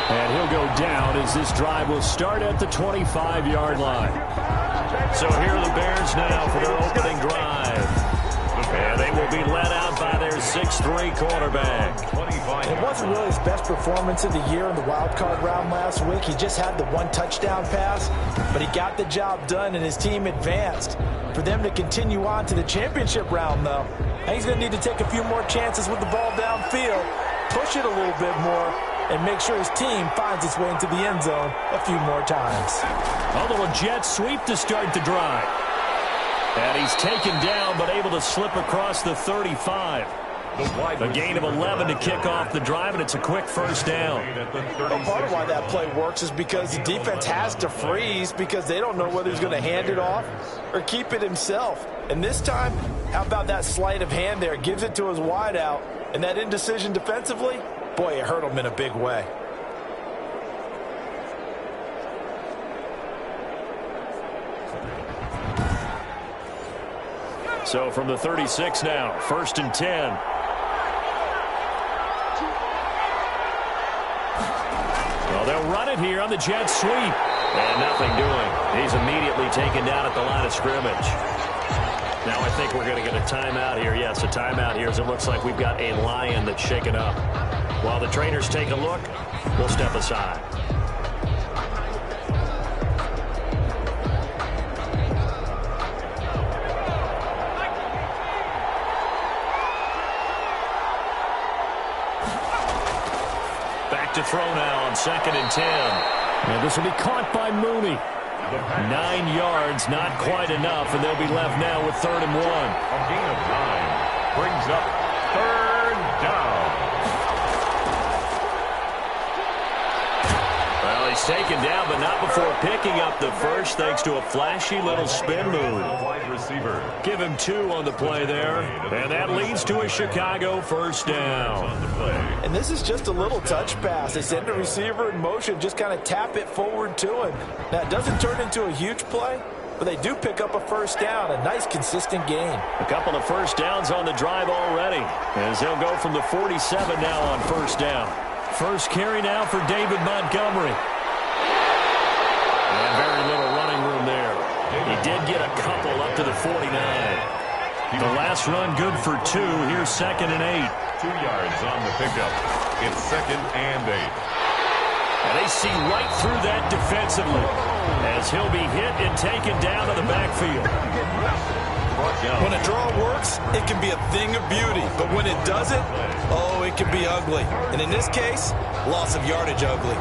And he'll go down as this drive will start at the 25-yard line. So here are the Bears now for their opening drive. And they will be led out by their 6'3" quarterback. It wasn't really his best performance of the year in the wild card round last week. He just had the one touchdown pass, but he got the job done and his team advanced. For them to continue on to the championship round, though, I think he's going to need to take a few more chances with the ball downfield, push it a little bit more, and make sure his team finds its way into the end zone a few more times. A little jet sweep to start the drive. And he's taken down, but able to slip across the 35. A gain of 11 to kick off the drive, and it's a quick first down. Well, part of why that play works is because the defense has to freeze because they don't know whether he's going to hand it off or keep it himself. And this time, how about that sleight of hand there? Gives it to his wideout, and that indecision defensively, boy, it hurt him in a big way. So from the 36 now, 1st and 10. Well, they'll run it here on the jet sweep. And nothing doing. He's immediately taken down at the line of scrimmage. Now I think we're going to get a timeout here. Yes, a timeout here as it looks like we've got a lion that's shaken up. While the trainers take a look, we'll step aside. Back to throw now on 2nd and 10. And this will be caught by Mooney. 9 yards, not quite enough, and they'll be left now with 3rd and 1. A gain of 9 brings up 3rd down. Well, he's taken down, but not before picking up the first, thanks to a flashy little spin move. Wide receiver. Give him 2 on the play there, and that leads to a Chicago first down. And this is just a little touch pass. They send the receiver in motion, just kind of tap it forward to him. Now, it doesn't turn into a huge play, but they do pick up a first down, a nice, consistent gain. A couple of first downs on the drive already, as they'll go from the 47 now on first down. First carry now for David Montgomery. And very little running room there. He did get a couple up to the 49. The last run good for 2. Here's 2nd and 8. 2 yards on the pickup. It's 2nd and 8. And they see right through that defensively as he'll be hit and taken down to the backfield. When a draw works, it can be a thing of beauty. But when it doesn't, oh, it can be ugly. And in this case, loss of yardage ugly.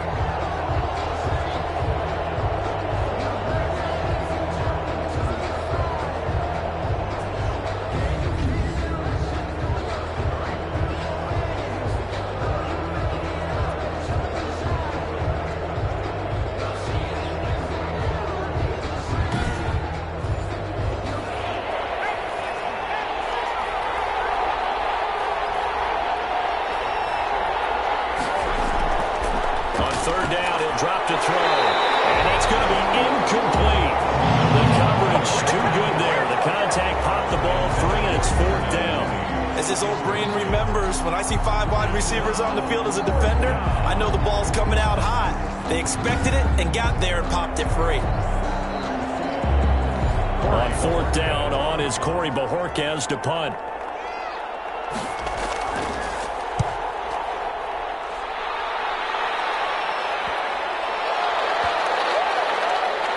Receivers on the field as a defender, I know the ball's coming out hot. They expected it and got there and popped it free. On 4th down on is Corey Bojorquez to punt.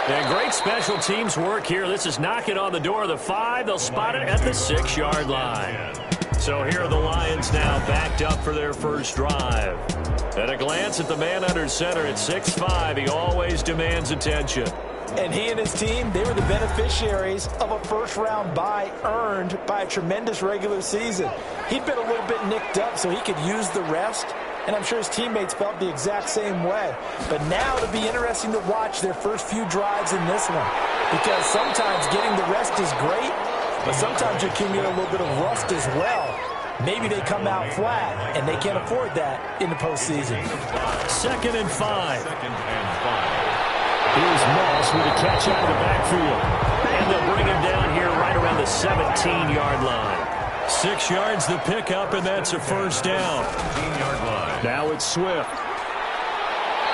And great special teams work here. This is knocking on the door of the 5. They'll spot it at the 6-yard line. So here are the Lions now backed up for their first drive. At a glance at the man under center at 6'5", he always demands attention. And he and his team, they were the beneficiaries of a first-round bye earned by a tremendous regular season. He'd been a little bit nicked up so he could use the rest, and I'm sure his teammates felt the exact same way. But now it'll be interesting to watch their first few drives in this one, because sometimes getting the rest is great, but sometimes you accumulate a little bit of rust as well. Maybe they come out flat, and they can't afford that in the postseason. 2nd and 5. Here's Moss with a catch out of the backfield. And they'll bring him down here right around the 17-yard line. 6 yards the pickup, and that's a first down. 17-yard line. Now it's Swift.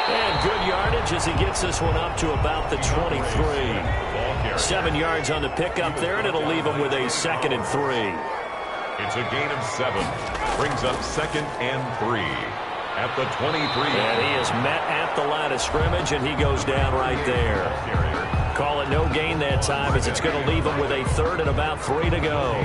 And good yardage as he gets this one up to about the 23. 7 yards on the pickup there, and it'll leave him with a 2nd and 3. It's a gain of 7. Brings up 2nd and 3 at the 23. And he is met at the line of scrimmage, and he goes down right there. Call it no gain that time as it's going to leave him with a 3rd and about 3 to go.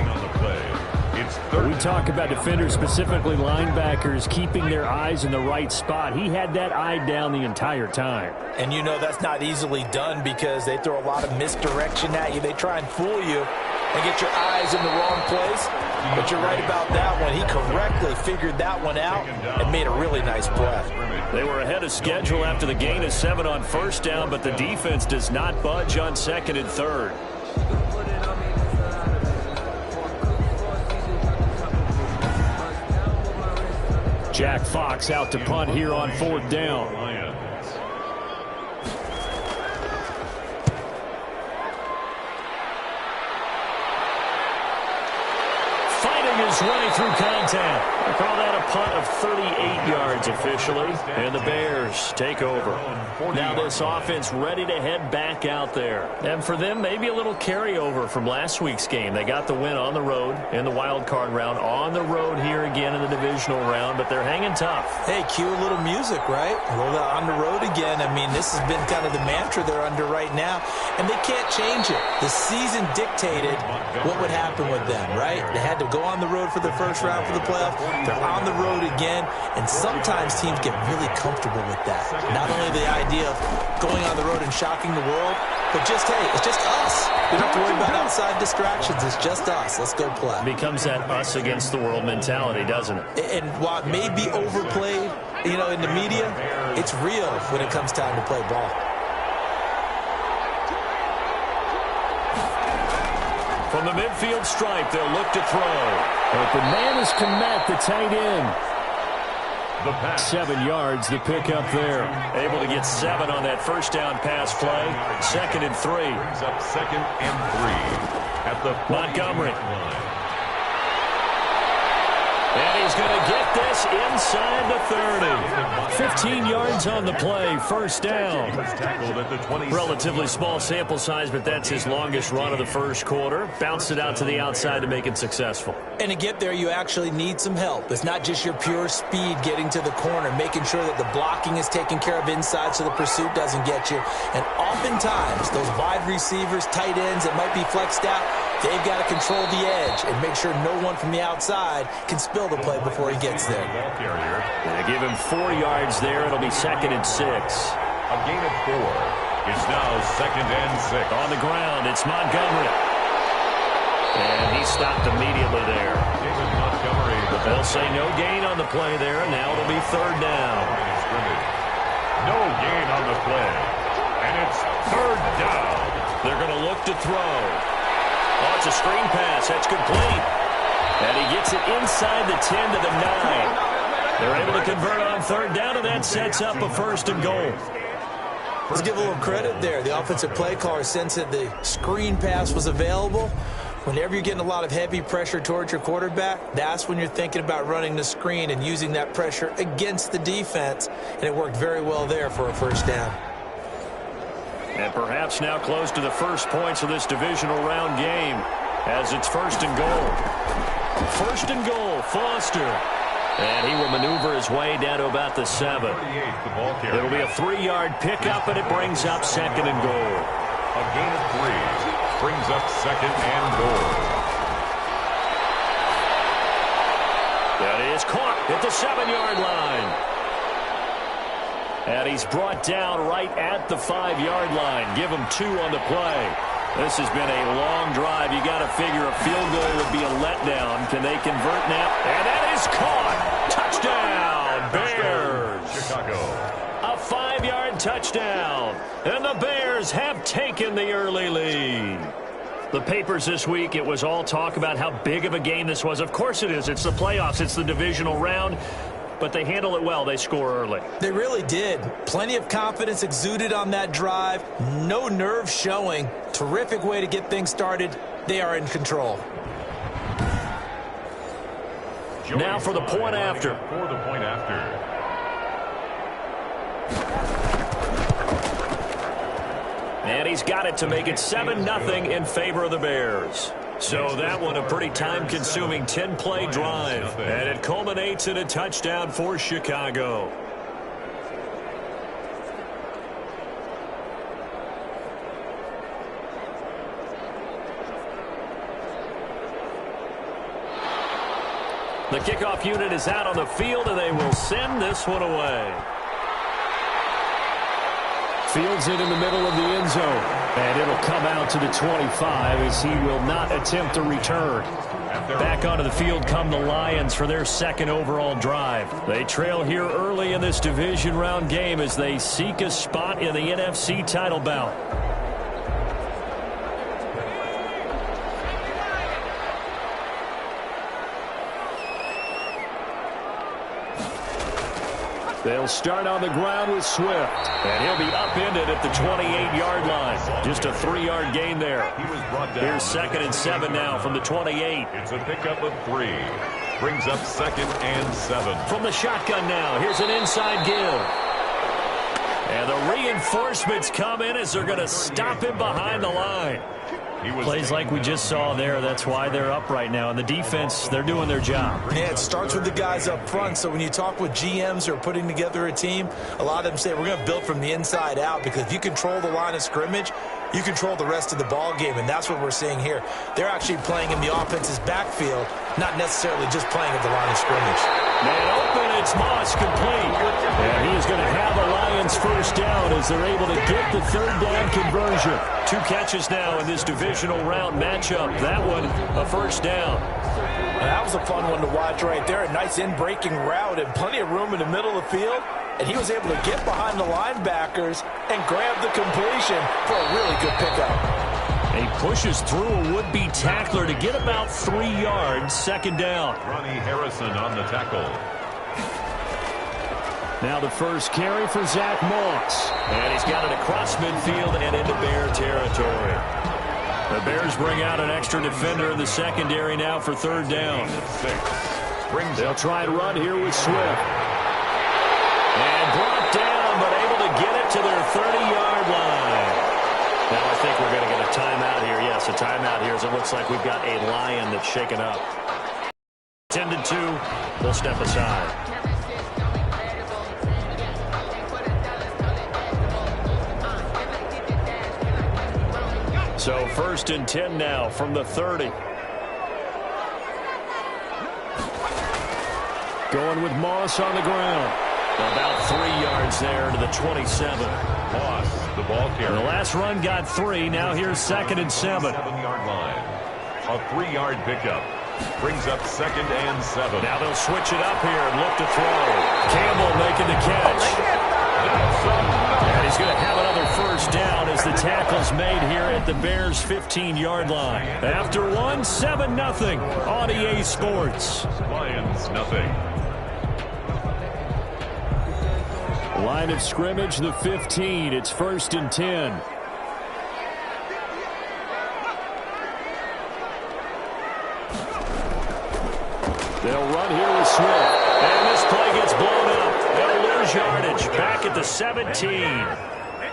We talk about defenders, specifically linebackers, keeping their eyes in the right spot. He had that eye down the entire time. And you know that's not easily done because they throw a lot of misdirection at you. They try and fool you and get your eyes in the wrong place. But you're right about that one. He correctly figured that one out and made a really nice play. They were ahead of schedule after the gain of 7 on 1st down, but the defense does not budge on 2nd and 3rd. Jack Fox out to punt here on 4th down. Fighting his way through contact. I call that a punt of 38 yards officially. And the Bears take over. Now this offense ready to head back out there. And for them, maybe a little carryover from last week's game. They got the win on the road in the wild card round. On the road here again in the divisional round. But they're hanging tough. Hey, cue a little music, right? A little on the road again. I mean, this has been kind of the mantra they're under right now. And they can't change it. The season dictated what would happen with them, right? They had to go on the road for the first round for the playoff. They're on the road again, and sometimes teams get really comfortable with that. Not only the idea of going on the road and shocking the world, but just, hey, it's just us. We don't have to worry about outside distractions. It's just us. Let's go play. Becomes that us against the world mentality, doesn't it? And while it may be overplayed, you know, in the media, it's real when it comes time to play ball. From the midfield stripe, they'll look to throw. Open man is Komet, the tight end. 7 yards, the pickup there. Able to get 7 on that first down pass play. 2nd and 3. Brings up 2nd and 3 at the Montgomery. And he's going to get this inside the 30. 15 yards on the play, first down. Relatively small sample size, but that's his longest run of the first quarter. Bounced it out to the outside to make it successful. And to get there, you actually need some help. It's not just your pure speed getting to the corner, making sure that the blocking is taken care of inside so the pursuit doesn't get you. And oftentimes, those wide receivers, tight ends that might be flexed out, they've got to control the edge and make sure no one from the outside can spill the play before he gets there. They give him 4 yards there. It'll be 2nd and 6. A gain of 4. It's now 2nd and 6. On the ground, it's Montgomery. And he stopped immediately there. They'll say no gain on the play there. Now it'll be 3rd down. No gain on the play. And it's 3rd down. They're going to look to throw. Oh, it's a screen pass. That's complete. And he gets it inside the 10 to the 9. They're able to convert on 3rd down, and that sets up a 1st and goal. Let's give a little credit there. The offensive play caller sensed that the screen pass was available. Whenever you're getting a lot of heavy pressure towards your quarterback, that's when you're thinking about running the screen and using that pressure against the defense. And it worked very well there for a 1st down. And perhaps now close to the first points of this divisional round game as it's 1st and goal. 1st and goal, Foster. And he will maneuver his way down to about the 7. It'll be a 3-yard pickup, and it brings up 2nd and goal. A gain of 3 brings up 2nd and goal. That is caught at the 7-yard line. And he's brought down right at the 5-yard line. Give him 2 on the play. This has been a long drive. You got to figure a field goal would be a letdown. Can they convert now? And that is caught. Touchdown, Bears. Chicago. A 5-yard touchdown. And the Bears have taken the early lead. The papers this week, it was all talk about how big of a game this was. Of course it is. It's the playoffs. It's the divisional round. But they handle it well. They score early. They really did. Plenty of confidence exuded on that drive. No nerve showing. Terrific way to get things started. They are in control. Now for the point after. For the point after. And he's got it to make it 7-0 in favor of the Bears. So that one a pretty time-consuming 10-play drive. And it culminates in a touchdown for Chicago. The kickoff unit is out on the field, and they will send this one away. Fields it in the middle of the end zone. And it'll come out to the 25 as he will not attempt to return. Back onto the field come the Lions for their second overall drive. They trail here early in this division round game as they seek a spot in the NFC title bout. They'll start on the ground with Swift. And he'll be upended at the 28-yard line. Just a 3-yard gain there. Here's 2nd and 7 now from the 28. It's a pickup of 3. Brings up 2nd and 7. From the shotgun now, here's an inside give. And the reinforcements come in as they're going to stop him behind the line. Plays like we just saw there. That's why they're up right now. And the defense, they're doing their job. Yeah, it starts with the guys up front. So when you talk with GMs who are putting together a team, a lot of them say we're going to build from the inside out, because if you control the line of scrimmage, you control the rest of the ball game, and that's what we're seeing here. They're actually playing in the offense's backfield, not necessarily just playing at the line of scrimmage. Man open, it's Moss complete. And he is going to have a Lions first down as they're able to get the 3rd down conversion. 2 catches now in this divisional round matchup. That one, a first down. And that was a fun one to watch right there. A nice in-breaking route and plenty of room in the middle of the field. And he was able to get behind the linebackers and grab the completion for a really good pickup. He pushes through a would-be tackler to get about 3 yards, 2nd down. Ronnie Harrison on the tackle. Now the first carry for Zach Moss. And he's got it across midfield and into Bear territory. The Bears bring out an extra defender in the secondary now for 3rd down. They'll try and run here with Swift. And brought down, but able to get it to their 30-yard line. Now I think we're going to get a timeout here. Yes, a timeout here as it looks like we've got a Lion that's shaken up. 10-2, they'll step aside. So 1st and 10 now from the 30. Going with Moss on the ground. About 3 yards there to the 27. Moss, the ball carrier. The last run got 3. Now here's 2nd and 7. 7-yard line. A 3-yard pickup. Brings up 2nd and 7. Now they'll switch it up here and look to throw. Campbell making the catch. And he's going to have another first down as the tackle's made here at the Bears' 15-yard line. After 7-0 on EA Sports. Lions, nothing. Line of scrimmage, the 15. It's 1st and 10. They'll run here with Swift. And this play gets blown up. They'll lose yardage. Back at the 17.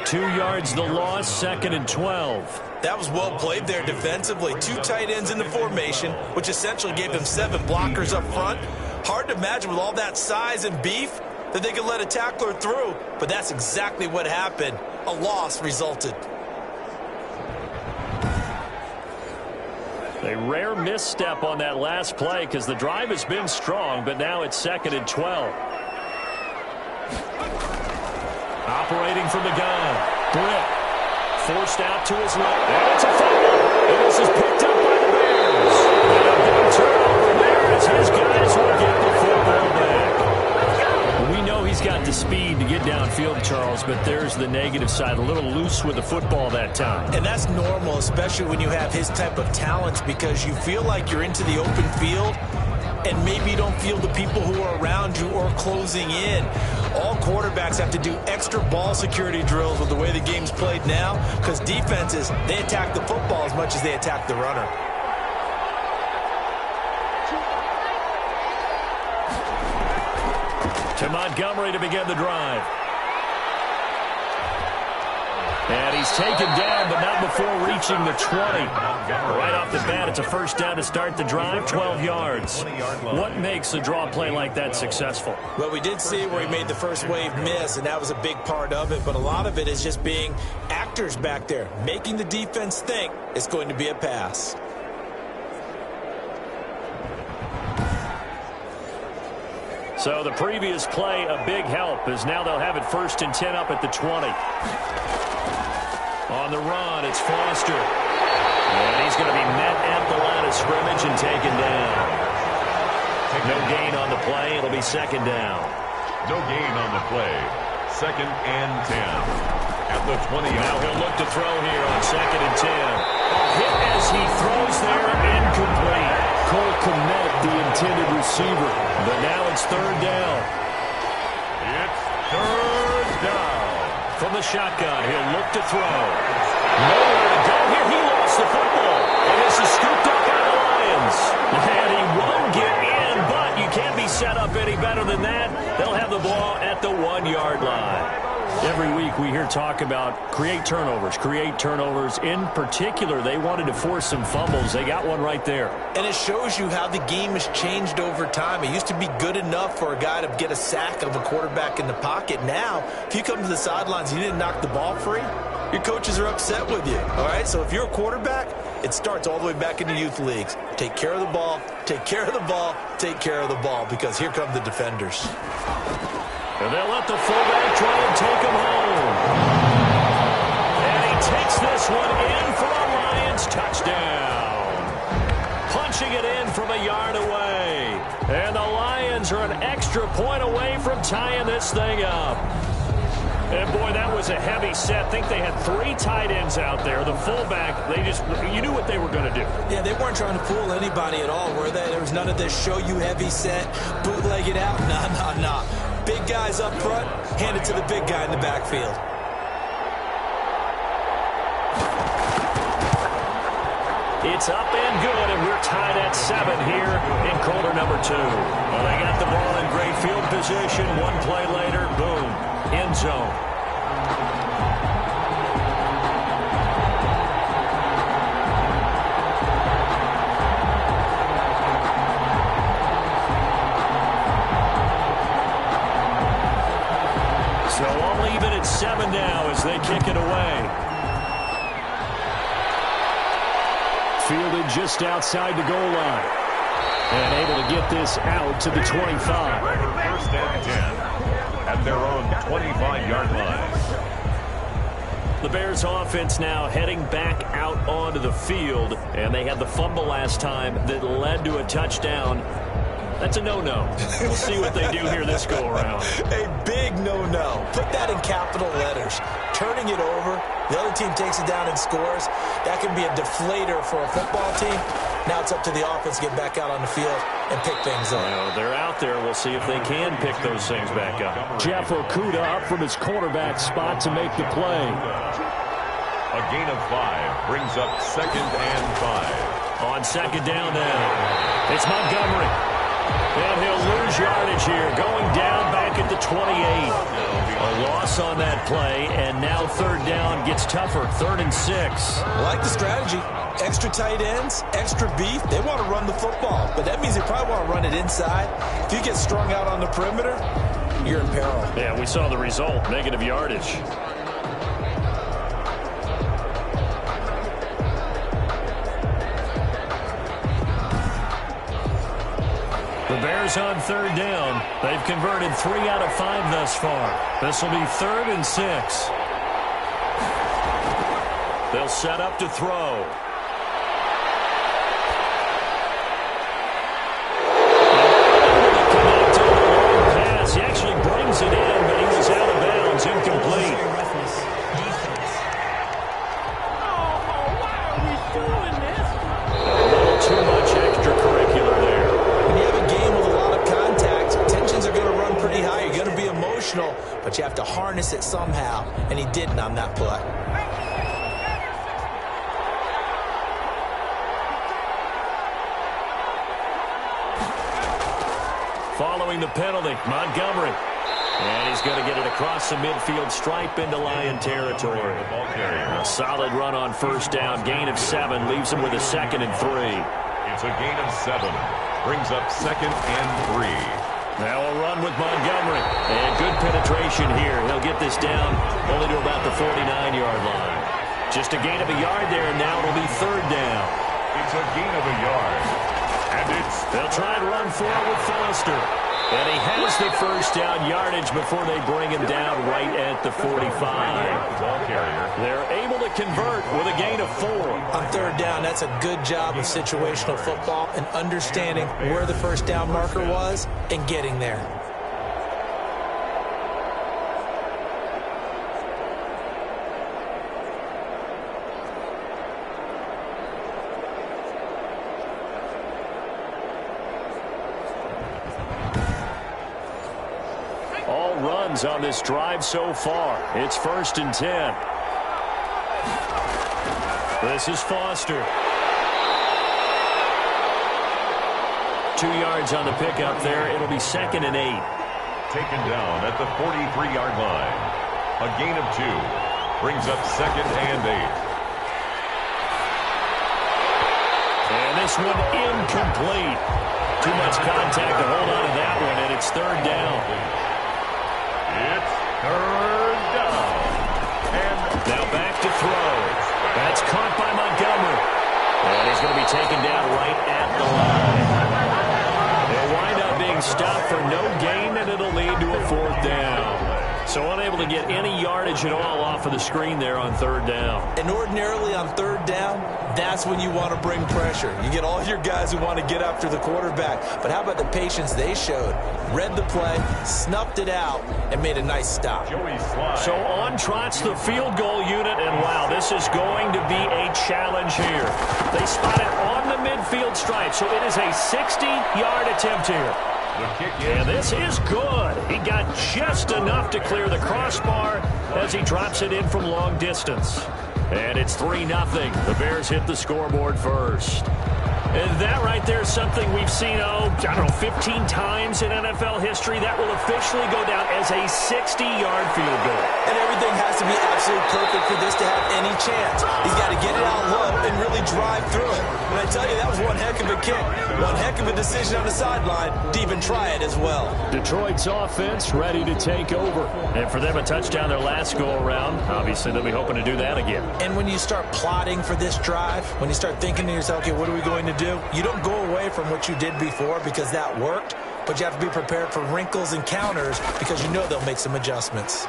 2 yards the loss, 2nd and 12. That was well played there defensively. 2 tight ends in the formation, which essentially gave them 7 blockers up front. Hard to imagine with all that size and beef that they could let a tackler through, but that's exactly what happened. A loss resulted. A rare misstep on that last play because the drive has been strong, but now it's 2nd and 12. Operating from the gun. Britt forced out to his left. And it's a fumble. And this is picked up by the Bears. And a big turnover there as his guys will get the football back. We know he's got the speed to get downfield, Charles, but there's the negative side. A little loose with the football that time. And that's normal, especially when you have his type of talents, because you feel like you're into the open field and maybe you don't feel the people who are around you or closing in. All quarterbacks have to do extra ball security drills with the way the game's played now, because defenses, they attack the football as much as they attack the runner. To Montgomery to begin the drive. And he's taken down, but not before reaching the 20. Right off the bat, it's a first down to start the drive, 12 yards. What makes a draw play like that successful? Well, we did see where he made the first wave miss, and that was a big part of it. But a lot of it is just being actors back there, making the defense think it's going to be a pass. So the previous play, a big help, as now they'll have it 1st and 10 up at the 20. On the run, it's Foster. And he's going to be met at the line of scrimmage and taken down. No gain on the play. It'll be 2nd down. No gain on the play. 2nd and 10. At the 20. Now he'll look to throw here on 2nd and 10. Hit as he throws there, incomplete. Cole Kmet, the intended receiver. But now it's 3rd down. It's 3rd down. From the shotgun, he'll look to throw. Nowhere to go here. He lost the football. And this is scooped up by the Lions. And he won't get in, but you can't be set up any better than that. They'll have the ball at the 1-yard line. Every week we hear talk about create turnovers. In particular, they wanted to force some fumbles. They got one right there. And it shows you how the game has changed over time. It used to be good enough for a guy to get a sack of a quarterback in the pocket. Now, if you come to the sidelines and you didn't knock the ball free, your coaches are upset with you. All right, so if you're a quarterback, it starts all the way back in the youth leagues. Take care of the ball, take care of the ball, take care of the ball, because here come the defenders. And they'll let the fullback try and take him home. And he takes this one in for a Lions touchdown. Punching it in from a yard away. And the Lions are an extra point away from tying this thing up. And, boy, that was a heavy set. I think they had 3 tight ends out there. The fullback, you knew what they were going to do. Yeah, they weren't trying to fool anybody at all, were they? There was none of this show you heavy set, bootleg it out. Nah. Big guys up front, hand it to the big guy in the backfield. It's up and good, and we're tied at 7 here in quarter number 2. Well, they got the ball in great field position. One play later, boom, end zone. So all even at 7 now as they kick it away. Fielded just outside the goal line. And able to get this out to the 25. 1st and 10 at their own 25-yard line. The Bears offense now heading back out onto the field. And they had the fumble last time that led to a touchdown. That's a no-no. We'll see what they do here this go-around. A big no-no. Put that in capital letters. Turning it over, the other team takes it down and scores. That can be a deflator for a football team. Now it's up to the offense to get back out on the field and pick things up. Well, they're out there. We'll see if they can pick those things back up. Jeff Okudah up from his cornerback spot to make the play. A gain of 5 brings up 2nd and 5. On 2nd down now, it's Montgomery. And he'll lose yardage here, going down back at the 28. A loss on that play, and now 3rd down gets tougher, 3rd and 6. I like the strategy. Extra tight ends, extra beef. They want to run the football, but that means they probably want to run it inside. If you get strung out on the perimeter, you're in peril. Yeah, we saw the result, negative yardage. The Bears on 3rd down. They've converted 3 out of 5 thus far. This will be 3rd and 6. They'll set up to throw. He actually brings it in, but he was out of bounds, incomplete. A little too much extracurricular there. When you have a game with a lot of contact, tensions are going to run pretty high. You're going to be emotional, but you have to harness it somehow, and he didn't on that play. Following the penalty, Montgomery. And he's going to get it across the midfield stripe into Lion territory. A solid run on first down. Gain of 7 leaves him with a 2nd and 3. It's a gain of 7. Brings up 2nd and 3. Now a run with Montgomery. And good penetration here. He'll get this down only to about the 49-yard line. Just a gain of a yard there, and now it'll be 3rd down. It's a gain of a yard. And they'll try and run forward with Foster. And he has the first down yardage before they bring him down right at the 45. They're able to convert with a gain of 4. On 3rd down, that's a good job of situational football and understanding where the first down marker was and getting there. On this drive so far. It's 1st and 10. This is Foster. 2 yards on the pickup there. It'll be 2nd and 8. Taken down at the 43-yard line. A gain of 2. Brings up 2nd and 8. And this one incomplete. Too much contact to hold on to that one, and it's 3rd down. It's 3rd down. And now back to throw. That's caught by Montgomery. And he's going to be taken down right at the line. They'll wind up being stopped for no gain, and it'll lead to a 4th down. So unable to get any yardage at all off of the screen there on 3rd down. And ordinarily on 3rd down, that's when you want to bring pressure. You get all your guys who want to get after the quarterback. But how about the patience they showed? Read the play, snuffed it out, and made a nice stop. So on trots the field goal unit, and wow, this is going to be a challenge here. They spot it on the midfield stripe, so it is a 60-yard attempt here. And this is good. He got just enough to clear the crossbar as he drops it in from long distance. And it's 3-0. The Bears hit the scoreboard first. And that right there is something we've seen, 15 times in NFL history. That will officially go down as a 60-yard field goal. And everything has to be absolutely perfect for this to have any chance. He's got to get it out low and really drive through it. And I tell you, that was one heck of a kick. One heck of a decision on the sideline to even try it as well. Detroit's offense ready to take over. And for them, a touchdown their last go-around. Obviously, they'll be hoping to do that again. And when you start plotting for this drive, when you start thinking to yourself, okay, what are we going to do? You don't go away from what you did before because that worked, but you have to be prepared for wrinkles and counters because you know they'll make some adjustments.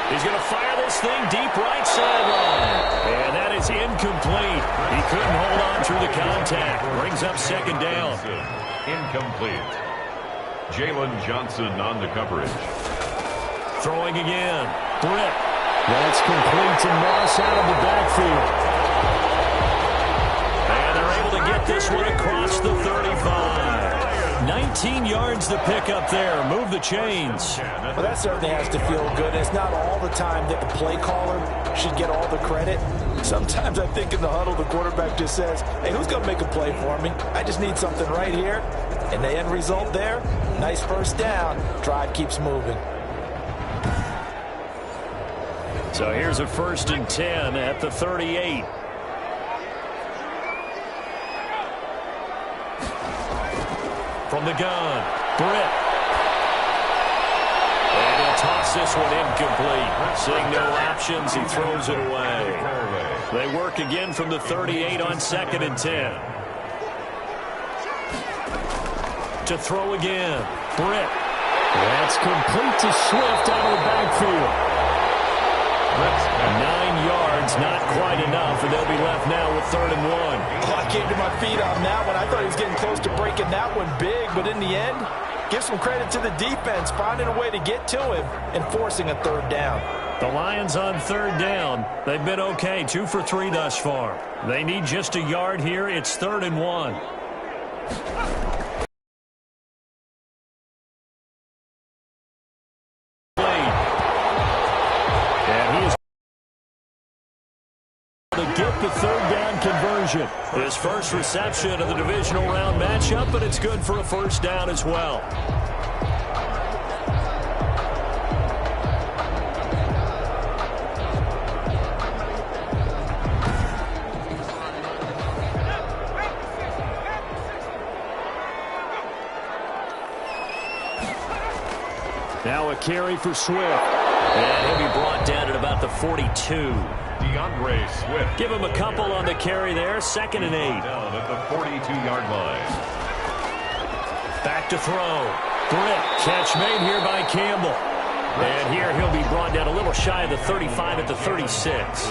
He's going to fire this thing deep right sideline. And that is incomplete. He couldn't hold on through the contact. Brings up 2nd down. Incomplete. Jalen Johnson on the coverage. Throwing again. Britt. That's complete to Moss out of the backfield. Get this one across the 35. 19 yards to pick up there. Move the chains. Well, that certainly has to feel good. It's not all the time that the play caller should get all the credit. Sometimes I think in the huddle, the quarterback just says, hey, who's going to make a play for me? I just need something right here. And the end result there, nice first down. Drive keeps moving. So here's a 1st and 10 at the 38. From the gun, Britt. And he'll toss this one incomplete. Seeing no options, he throws it away. They work again from the 38 on 2nd and 10. To throw again, Britt. That's complete to Swift out of the backfield. 9 yards, not quite enough, and they'll be left now with 3rd and 1. Oh, I came to my feet on that one. I thought he was getting close to breaking that one big, but in the end, give some credit to the defense, finding a way to get to him and forcing a 3rd down. The Lions on 3rd down. They've been okay, 2 for 3 thus far. They need just a yard here. It's 3rd and 1. Get the 3rd down conversion. His first reception of the divisional round matchup, but it's good for a 1st down as well. Now a carry for Swift. And he'll be brought down at about the 42. DeAndre Swift. Give him a couple on the carry there. 2nd and 8. Down at the 42-yard line. Back to throw. Britt, catch made here by Campbell. And here he'll be brought down a little shy of the 35 at the 36.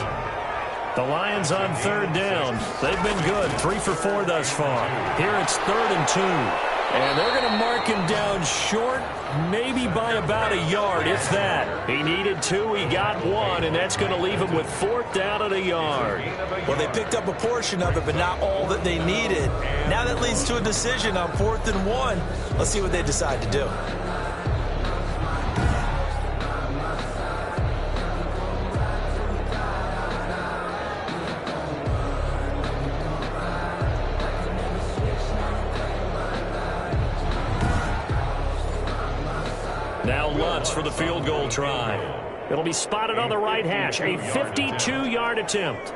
The Lions on 3rd down. They've been good. 3 for 4 thus far. Here it's 3rd and 2. And they're going to mark him down short, maybe by about a yard, if that. He needed 2, he got 1, and that's going to leave him with 4th down at a yard. Well, they picked up a portion of it, but not all that they needed. Now that leads to a decision on 4th and 1. Let's see what they decide to do. Now Lutz for the field goal try. It'll be spotted on the right hash. A 52-yard attempt.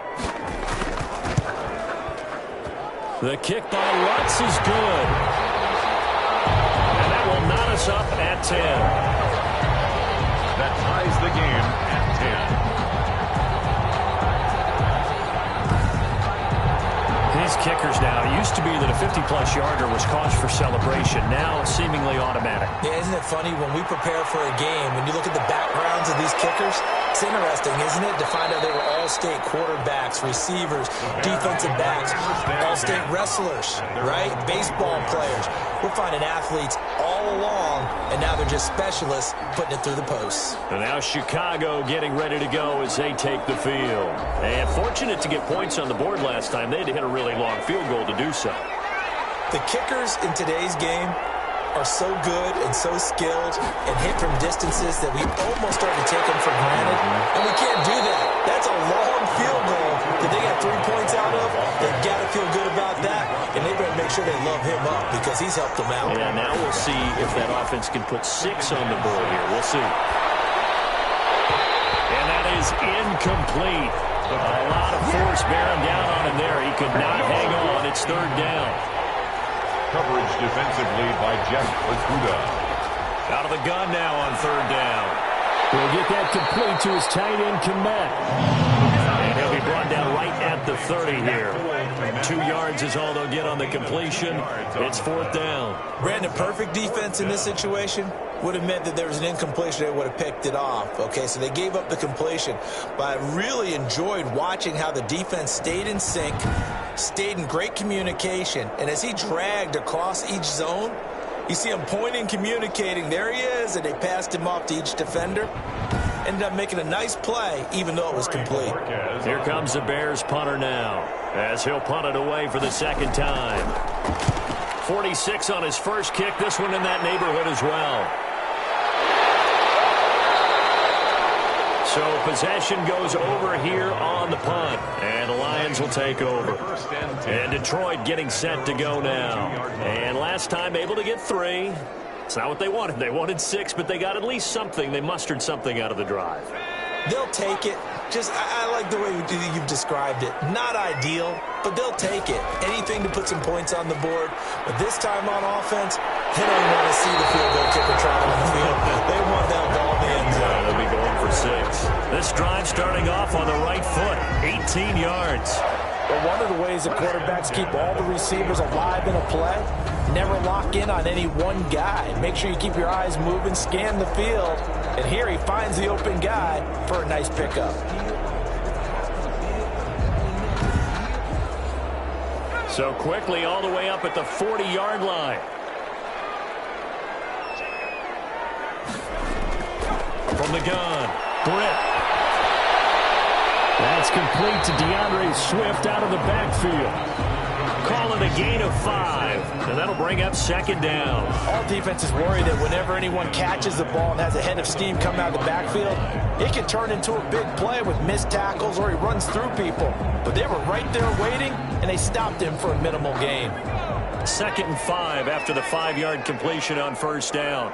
The kick by Lutz is good. And that will knot us up at 10. That ties the game at 10. His kickers now. It used to be that a 50-plus yarder was cause for celebration. Now seemingly automatic. Yeah, isn't it funny when we prepare for a game, when you look at the backgrounds of these kickers, it's interesting, isn't it, to find out they were all-state quarterbacks, receivers, defensive backs, all-state wrestlers, right? Baseball players. We're finding athletes all along, and now they're just specialists putting it through the posts. And now Chicago getting ready to go as they take the field. And fortunate to get points on the board last time. They had to hit a really long field goal to do so. The kickers in today's game are so good and so skilled and hit from distances that we almost start to take them for granted. And we can't do that. That's a long field goal that they got 3 points out of. They've got to feel good about that. And they better make sure they love him up because he's helped them out. Yeah, now we'll see if that offense can put 6 on the board here. We'll see. And that is incomplete. A lot of force bearing down on him there. He could not hang on. It's 3rd down. Coverage defensively by Jeff Okuda. Out of the gun now on 3rd down. He'll get that complete to his tight end, Komet. And he'll be brought down right at the 30 here. 2 yards is all they'll get on the completion. It's 4th down. Brandon, perfect defense in this situation would have meant that there was an incompletion. They would have picked it off. Okay, so they gave up the completion. But I really enjoyed watching how the defense stayed in sync, stayed in great communication. And as he dragged across each zone, you see him pointing, communicating. There he is, and they passed him off to each defender. Ended up making a nice play, even though it was complete. Here comes the Bears punter now, as he'll punt it away for the 2nd time. 46 on his first kick. This one in that neighborhood as well. So possession goes over here on the punt, and the Lions will take over. And Detroit getting set to go now. And last time able to get 3. It's not what they wanted. They wanted 6, but they got at least something. They mustered something out of the drive. They'll take it. Just, I like the way you've described it. Not ideal, but they'll take it. Anything to put some points on the board. But this time on offense, they don't want to see the field goal kicker trotting on the field. They want that ball in the end zone. They'll be going for 6. This drive starting off on the right foot. 18 yards. But one of the ways that quarterbacks keep all the receivers alive in a play, never lock in on any one guy. Make sure you keep your eyes moving, scan the field. And here he finds the open guy for a nice pickup. So quickly all the way up at the 40-yard line. From the gun, Britt. That's complete to DeAndre Swift out of the backfield. Call it a gain of 5, and that'll bring up 2nd down. All defenses worry that whenever anyone catches the ball and has a head of steam coming out of the backfield, it can turn into a big play with missed tackles or he runs through people. But they were right there waiting, and they stopped him for a minimal gain. 2nd and 5 after the 5-yard completion on 1st down.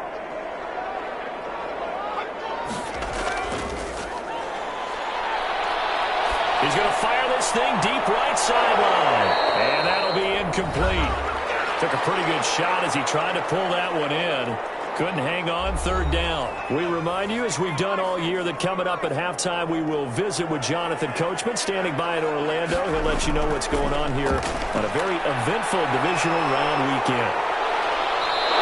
He's going to fire this thing deep right sideline. And that'll be incomplete. Took a pretty good shot as he tried to pull that one in. Couldn't hang on, third down. We remind you, as we've done all year, that coming up at halftime, we will visit with Jonathan Coachman, standing by in Orlando. He'll let you know what's going on here on a very eventful divisional round weekend.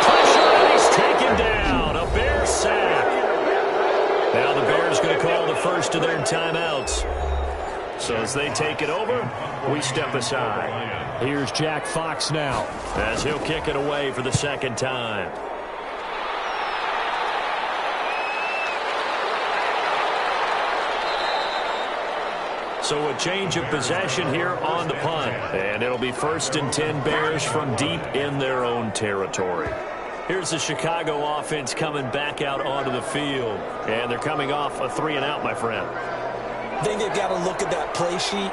Pressure, and he's taken down. A Bear sack. Now the Bears going to call the first of their timeouts. So as they take it over, we step aside. Here's Jack Fox now, as he'll kick it away for the second time. So a change of possession here on the punt. And it'll be 1st and 10 Bears from deep in their own territory. Here's the Chicago offense coming back out onto the field. And they're coming off a 3-and-out, my friend. I think they've got to look at that play sheet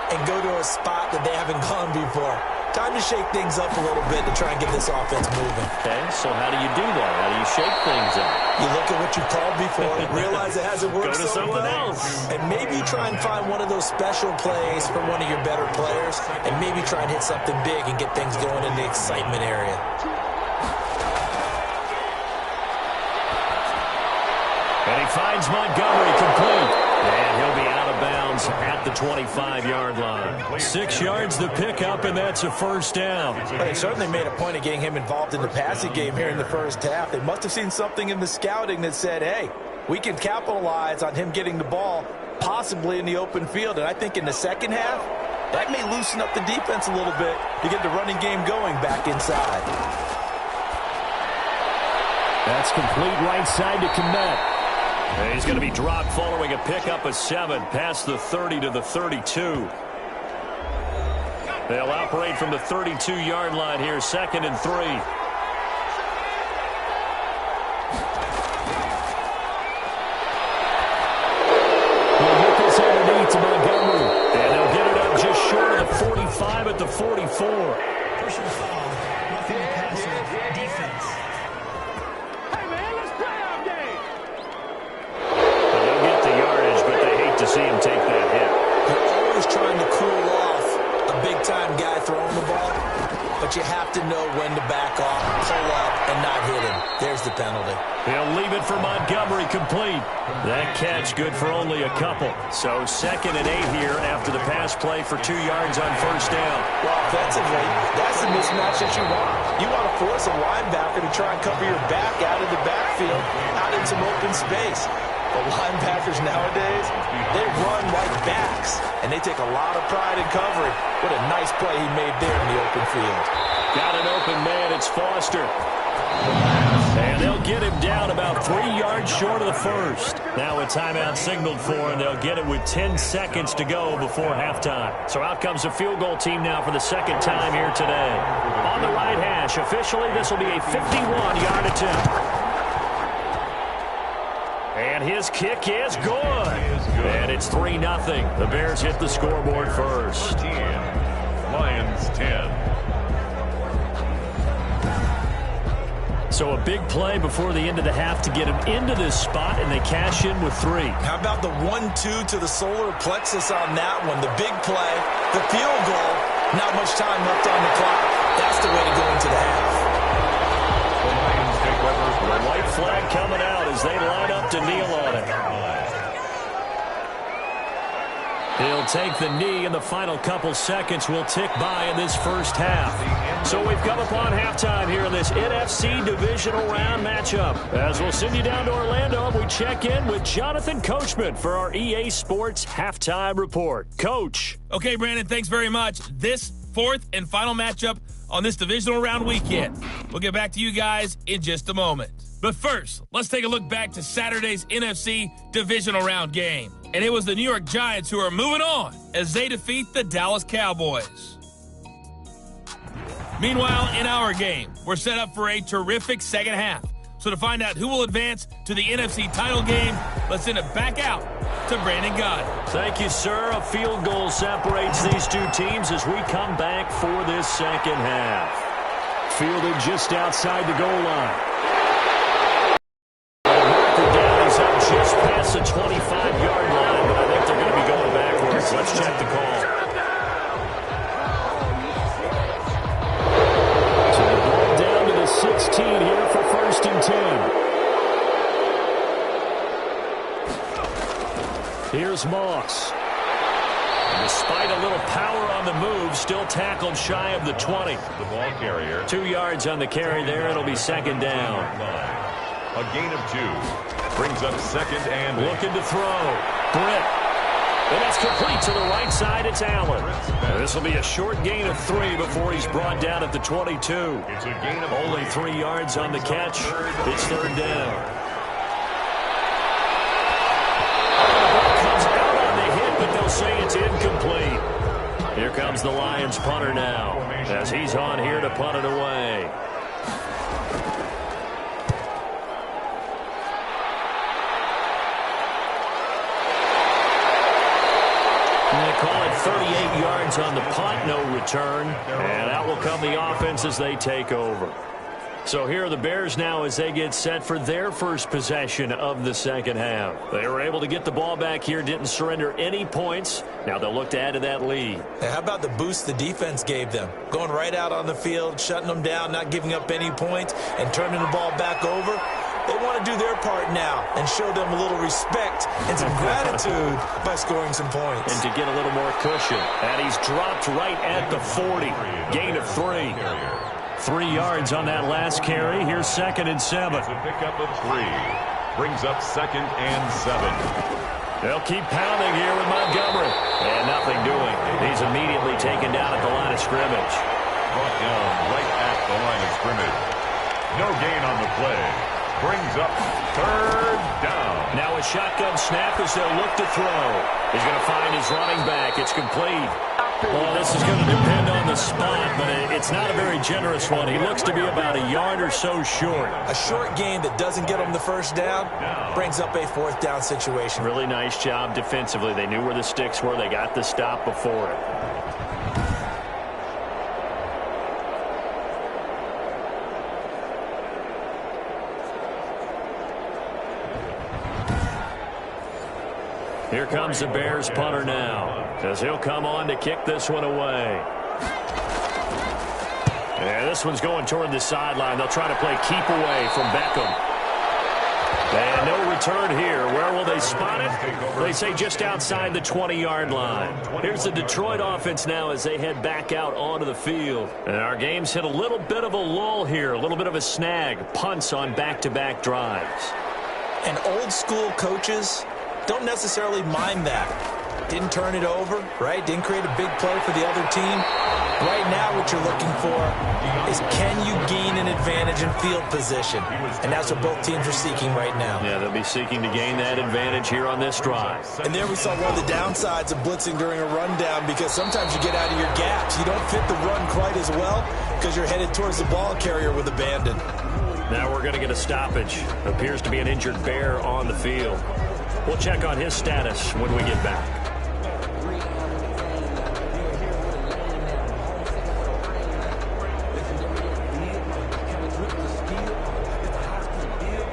and go to a spot that they haven't gone before. Time to shake things up a little bit to try and get this offense moving. Okay, so how do you do that? How do you shake things up? You look at what you called before, realize it hasn't worked Go to something else. And maybe try and find one of those special plays for one of your better players, and maybe try and hit something big and get things going in the excitement area. And he finds Montgomery complete. And he'll be out of bounds at the 25-yard line. 6 yards the pickup, and that's a first down. Well, they certainly made a point of getting him involved in the passing game here in the first half. They must have seen something in the scouting that said, hey, we can capitalize on him getting the ball possibly in the open field. And I think in the second half, that may loosen up the defense a little bit to get the running game going back inside. That's complete right side to Kmet. And he's going to be dropped following a pickup of 7 past the 30 to the 32. They'll operate from the 32-yard line here, 2nd and 3. He'll hit this underneath to Montgomery. And they'll get it up just short of the 45 at the 44. Personal foul, roughing the passer, defense. See him take that hit. You're always trying to cool off a big-time guy throwing the ball, but you have to know when to back off, pull up, and not hit him. There's the penalty. He'll leave it for Montgomery complete. That catch good for only a couple. So 2nd and 8 here after the pass play for 2 yards on first down. Well, offensively, that's the mismatch that you want. You want to force a linebacker to try and cover your back out of the backfield, out in some open space. The linebackers nowadays, they run like backs, and they take a lot of pride in covering. What a nice play he made there in the open field. Got an open man. It's Foster. And they'll get him down about 3 yards short of the first. Now a timeout signaled for, and they'll get it with 10 seconds to go before halftime. So out comes a field goal team now for the second time here today. On the right hash, officially, this will be a 51-yard attempt. And his kick is good. And it's 3-0. The Bears hit the scoreboard first. Lions 10. So a big play before the end of the half to get him into this spot, and they cash in with 3. How about the 1-2 to the solar plexus on that one? The big play, the field goal, not much time left on the clock. That's the way to go into the half. The white flag coming out as they line up to kneel on it. He'll take the knee, and the final couple seconds will tick by in this first half. So we've come upon halftime here in this NFC divisional round matchup. As we'll send you down to Orlando, we check in with Jonathan Coachman for our EA Sports Halftime Report. Coach. Okay, Brandon, thanks very much. This 4th and final matchup on this divisional round weekend. We'll get back to you guys in just a moment. But first, let's take a look back to Saturday's NFC divisional round game. And it was the New York Giants who are moving on as they defeat the Dallas Cowboys. Meanwhile, in our game, we're set up for a terrific second half. So to find out who will advance to the NFC title game, let's send it back out to Brandon Gaudin. Thank you, sir. A field goal separates these two teams as we come back for this second half. Fielded just outside the goal line. He's up just past the 25-yard line, but I think they're going to be going backwards. Let's check the call. So the ball down to the 16 here for 1st and 10. Here's Moss. Despite a little power on the move, still tackled shy of the 20. The ball carrier. 2 yards on the carry there. It'll be second down. A gain of 2. Brings up second and looking to throw. Britt. And that's complete to the right side. It's Allen. This will be a short gain of 3 before he's brought down at the 22. It's a gain of only 3 yards on the catch. It's third down. But they'll say it's incomplete. Here comes the Lions punter now, as he's on here to punt it away. And they call it 38 yards on the punt, no return. And out will come the offense as they take over. So here are the Bears now as they get set for their first possession of the second half. They were able to get the ball back here, didn't surrender any points. Now they'll look to add to that lead. Hey, how about the boost the defense gave them? Going right out on the field, shutting them down, not giving up any points, and turning the ball back over. They want to do their part now and show them a little respect and some gratitude by scoring some points. And to get a little more cushion. And he's dropped right at the 40. Gain of 3. 3 yards on that last carry. Here's second and 7. It's a pickup of 3. Brings up second and 7. They'll keep pounding here with Montgomery. And nothing doing. He's immediately taken down at the line of scrimmage. Brought down right at the line of scrimmage. No gain on the play. Brings up third down. Now a shotgun snap as they'll look to throw. He's going to find his running back. It's complete. Well, this is going to depend on the spot, but it's not a very generous one. He looks to be about a yard or so short. A short gain that doesn't get him the first down brings up a fourth down situation. Really nice job defensively. They knew where the sticks were. They got the stop before it. Here comes the Bears punter now, as he'll come on to kick this one away. And this one's going toward the sideline. They'll try to play keep away from Beckham. And no return here. Where will they spot it? They say just outside the 20-yard line. Here's the Detroit offense now as they head back out onto the field. And our game's hit a little bit of a lull here, a little bit of a snag. Punts on back-to-back drives. And old-school coaches don't necessarily mind that. Didn't turn it over, right? Didn't create a big play for the other team. Right now what you're looking for is can you gain an advantage in field position? And that's what both teams are seeking right now. Yeah, they'll be seeking to gain that advantage here on this drive. And there we saw one of the downsides of blitzing during a rundown because sometimes you get out of your gaps. You don't fit the run quite as well because you're headed towards the ball carrier with abandon. Now we're going to get a stoppage. Appears to be an injured Bear on the field. We'll check on his status when we get back.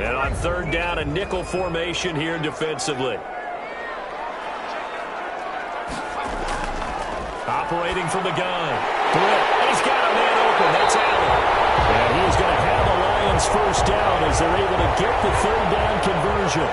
And on third down, a nickel formation here defensively. Operating from the gun. And he's got a man open. That's Allen. And he's going to have the Lions first down as they're able to get the third down conversion.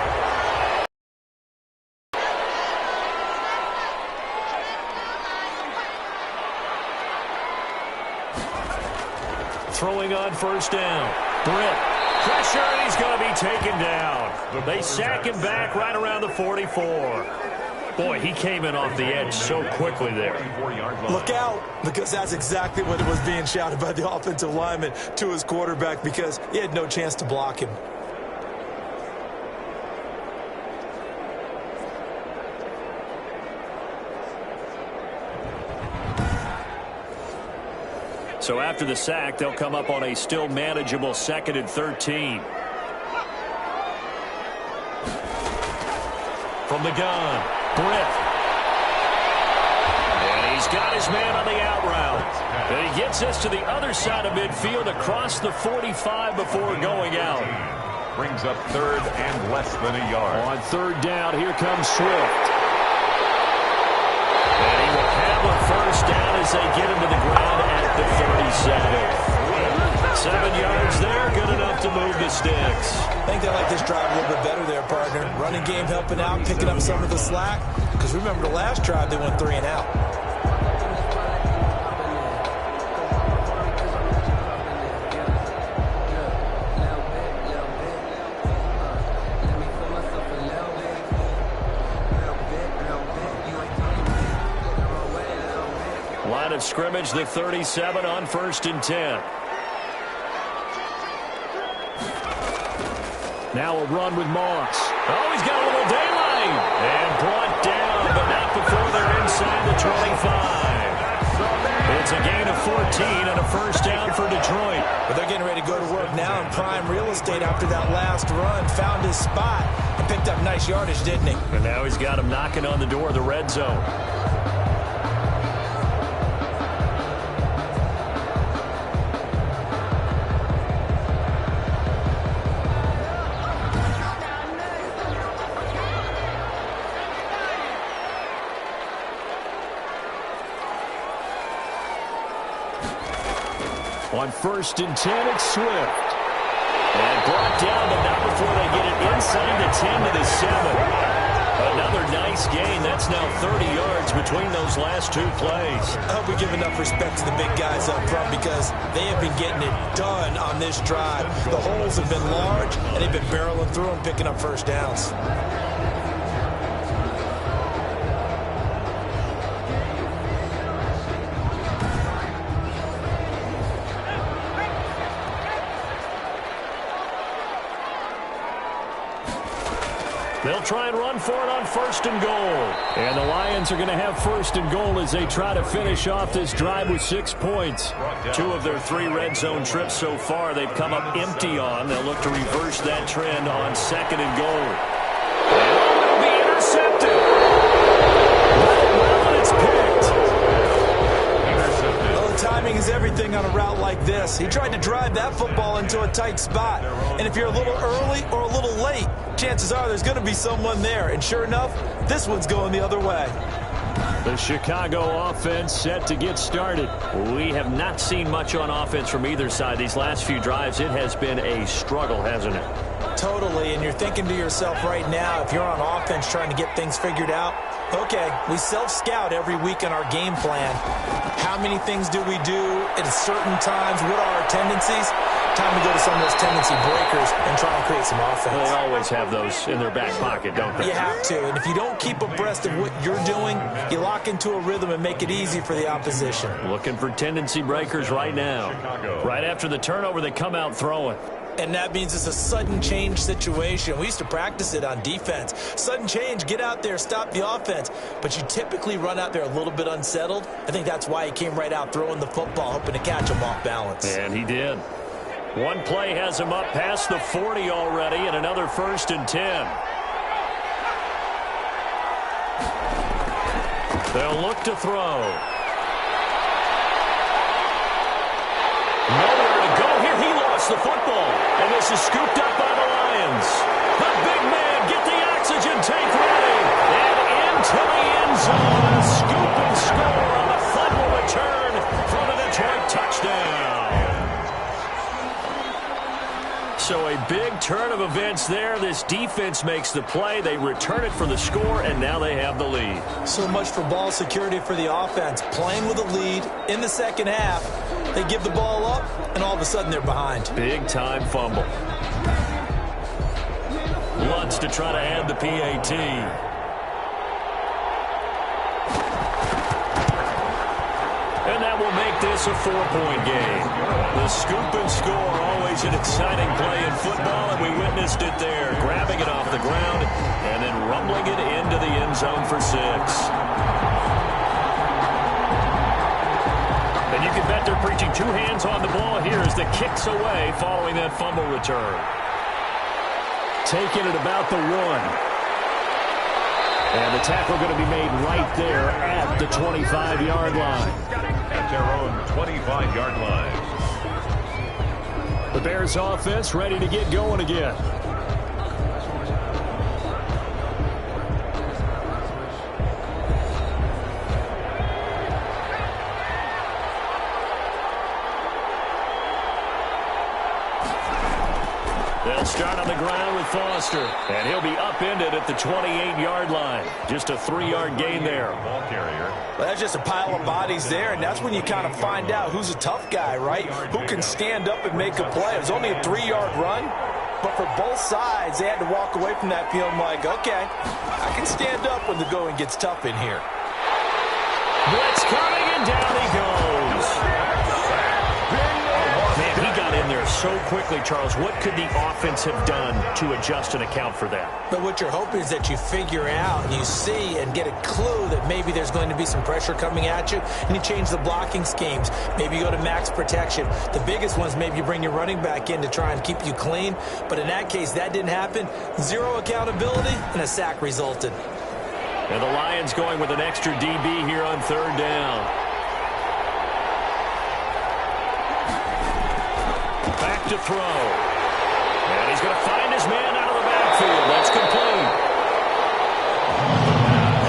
Throwing on first down. Britt. Pressure, and he's going to be taken down. They sack him back right around the 44. Boy, he came in off the edge so quickly there. Look out, because that's exactly what was being shouted by the offensive lineman to his quarterback because he had no chance to block him. So after the sack, they'll come up on a still manageable 2nd and 13. From the gun, Britt. And he's got his man on the out route. And he gets us to the other side of midfield across the 45 before going out. Brings up third and less than a yard. On third down, here comes Swift. And he will have a first down as they get him to the ground at the 37. 7 yards there, good enough to move the sticks. I think they like this drive a little bit better there, partner. Running game helping out, picking up some of the slack. Because remember the last drive, they went 3 and out. Line of scrimmage, the 37 on 1st and 10. Now a run with Moss. Oh, he's got a little daylight. And brought down, but not before they're inside the 25. It's a gain of 14 and a first down for Detroit. But they're getting ready to go to work now in prime real estate after that last run. Found his spot and picked up nice yardage, didn't he? And now he's got him knocking on the door of the red zone. On 1st and 10, it's Swift. And brought down, but not before they get it inside the 10 to the 7. Another nice gain. That's now 30 yards between those last 2 plays. I hope we give enough respect to the big guys up front because they have been getting it done on this drive. The holes have been large, and they've been barreling through them, picking up first downs. They'll try and run for it on 1st and goal. And the Lions are going to have 1st and goal as they try to finish off this drive with 6 points. 2 of their 3 red zone trips so far they've come up empty on. They'll look to reverse that trend on 2nd and goal. And it'll be intercepted. Well, it's picked. Well, the timing is everything on a route like this. He tried to drive that football into a tight spot. And if you're a little early or a little late, chances are there's going to be someone there. And sure enough, this one's going the other way. The Chicago offense set to get started. We have not seen much on offense from either side. These last few drives, it has been a struggle, hasn't it? Totally, and you're thinking to yourself right now, if you're on offense trying to get things figured out, okay, we self-scout every week in our game plan. How many things do we do at certain times? What are our tendencies? Time to go to some of those tendency breakers and try and create some offense. Well, they always have those in their back pocket, don't they? You have to, and if you don't keep abreast of what you're doing, you lock into a rhythm and make it easy for the opposition. Looking for tendency breakers right now. Right after the turnover, they come out throwing. And that means it's a sudden change situation. We used to practice it on defense. Sudden change, get out there, stop the offense. But you typically run out there a little bit unsettled. I think that's why he came right out throwing the football, hoping to catch him off balance. And he did. One play has him up past the 40 already, and another 1st and 10. They'll look to throw. Nowhere to go here. He lost the football, and this is scooped up by the Lions. The big man, get the oxygen tank ready, and into the end zone. A scoop and score on a fumble return for the Detroit touchdown. So a big turn of events there. This defense makes the play. They return it for the score, and now they have the lead. So much for ball security for the offense. Playing with a lead in the second half. They give the ball up, and all of a sudden they're behind. Big-time fumble. Lutz to try to add the PAT. And that will make this a 4-point game. The scoop and score, always an exciting play in football, and we witnessed it there. Grabbing it off the ground and then rumbling it into the end zone for 6. And you can bet they're preaching 2 hands on the ball here as the kick's away following that fumble return. Taking it about the 1. And the tackle going to be made right there at the 25-yard line. At their own 25-yard line. The Bears offense ready to get going again. buster. And he'll be upended at the 28-yard line. Just a 3-yard gain there. Ball carrier. Well, that's just a pile of bodies there, and that's when you kind of find out who's a tough guy, right? Who can stand up and make a play. It was only a 3-yard run, but for both sides, they had to walk away from that field like, okay, I can stand up when the going gets tough in here. Blitz coming, and down he goes. Man, he got in there so quickly, Charles. What could the offense have done to adjust and account for that? But what you're hoping is that you figure out and you see and get a clue that maybe there's going to be some pressure coming at you, and you change the blocking schemes. Maybe you go to max protection. The biggest ones, maybe you bring your running back in to try and keep you clean. But in that case, that didn't happen. Zero accountability, and a sack resulted. And the Lions going with an extra DB here on 3rd down. Back to throw. And he's going to find his man out of the backfield. That's complete.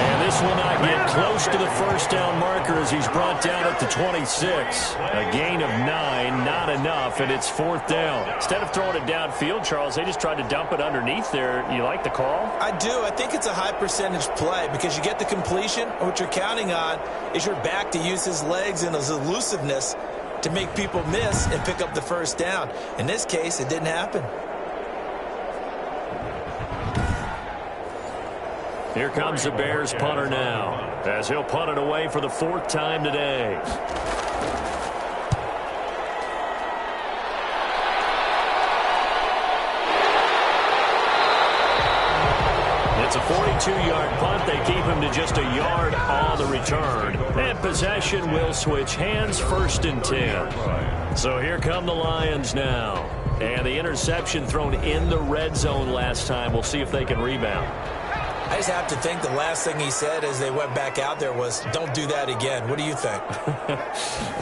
And this will not get close to the first down marker as he's brought down at the 26. A gain of 9, not enough, and it's 4th down. Instead of throwing it downfield, Charles, they just tried to dump it underneath there. You like the call? I do. I think it's a high percentage play because you get the completion, and what you're counting on is your back to use his legs and his elusiveness to make people miss and pick up the first down. In this case, it didn't happen. Here comes the Bears punter now, as he'll punt it away for the 4th time today. It's a 42-yard punt. They keep him to just a yard on the return. And possession will switch hands, 1st and 10. So here come the Lions now. And the interception thrown in the red zone last time. We'll see if they can rebound. I just have to think the last thing he said as they went back out there was, don't do that again. What do you think?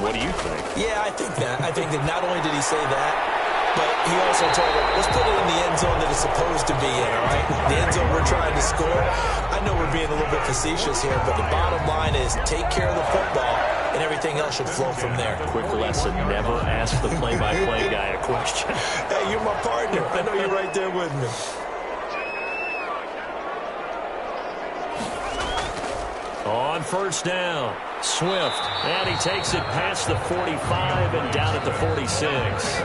What do you think? Yeah, I think that. I think that not only did he say that, but he also told him, let's put it in the end zone that it's supposed to be in, all right? The end zone we're trying to score. I know we're being a little bit facetious here, but the bottom line is take care of the football, and everything else should flow from there. Quick lesson, never ask the play-by-play guy a question. Hey, you're my partner. I know you're right there with me. On 1st down, Swift, and he takes it past the 45 and down at the 46.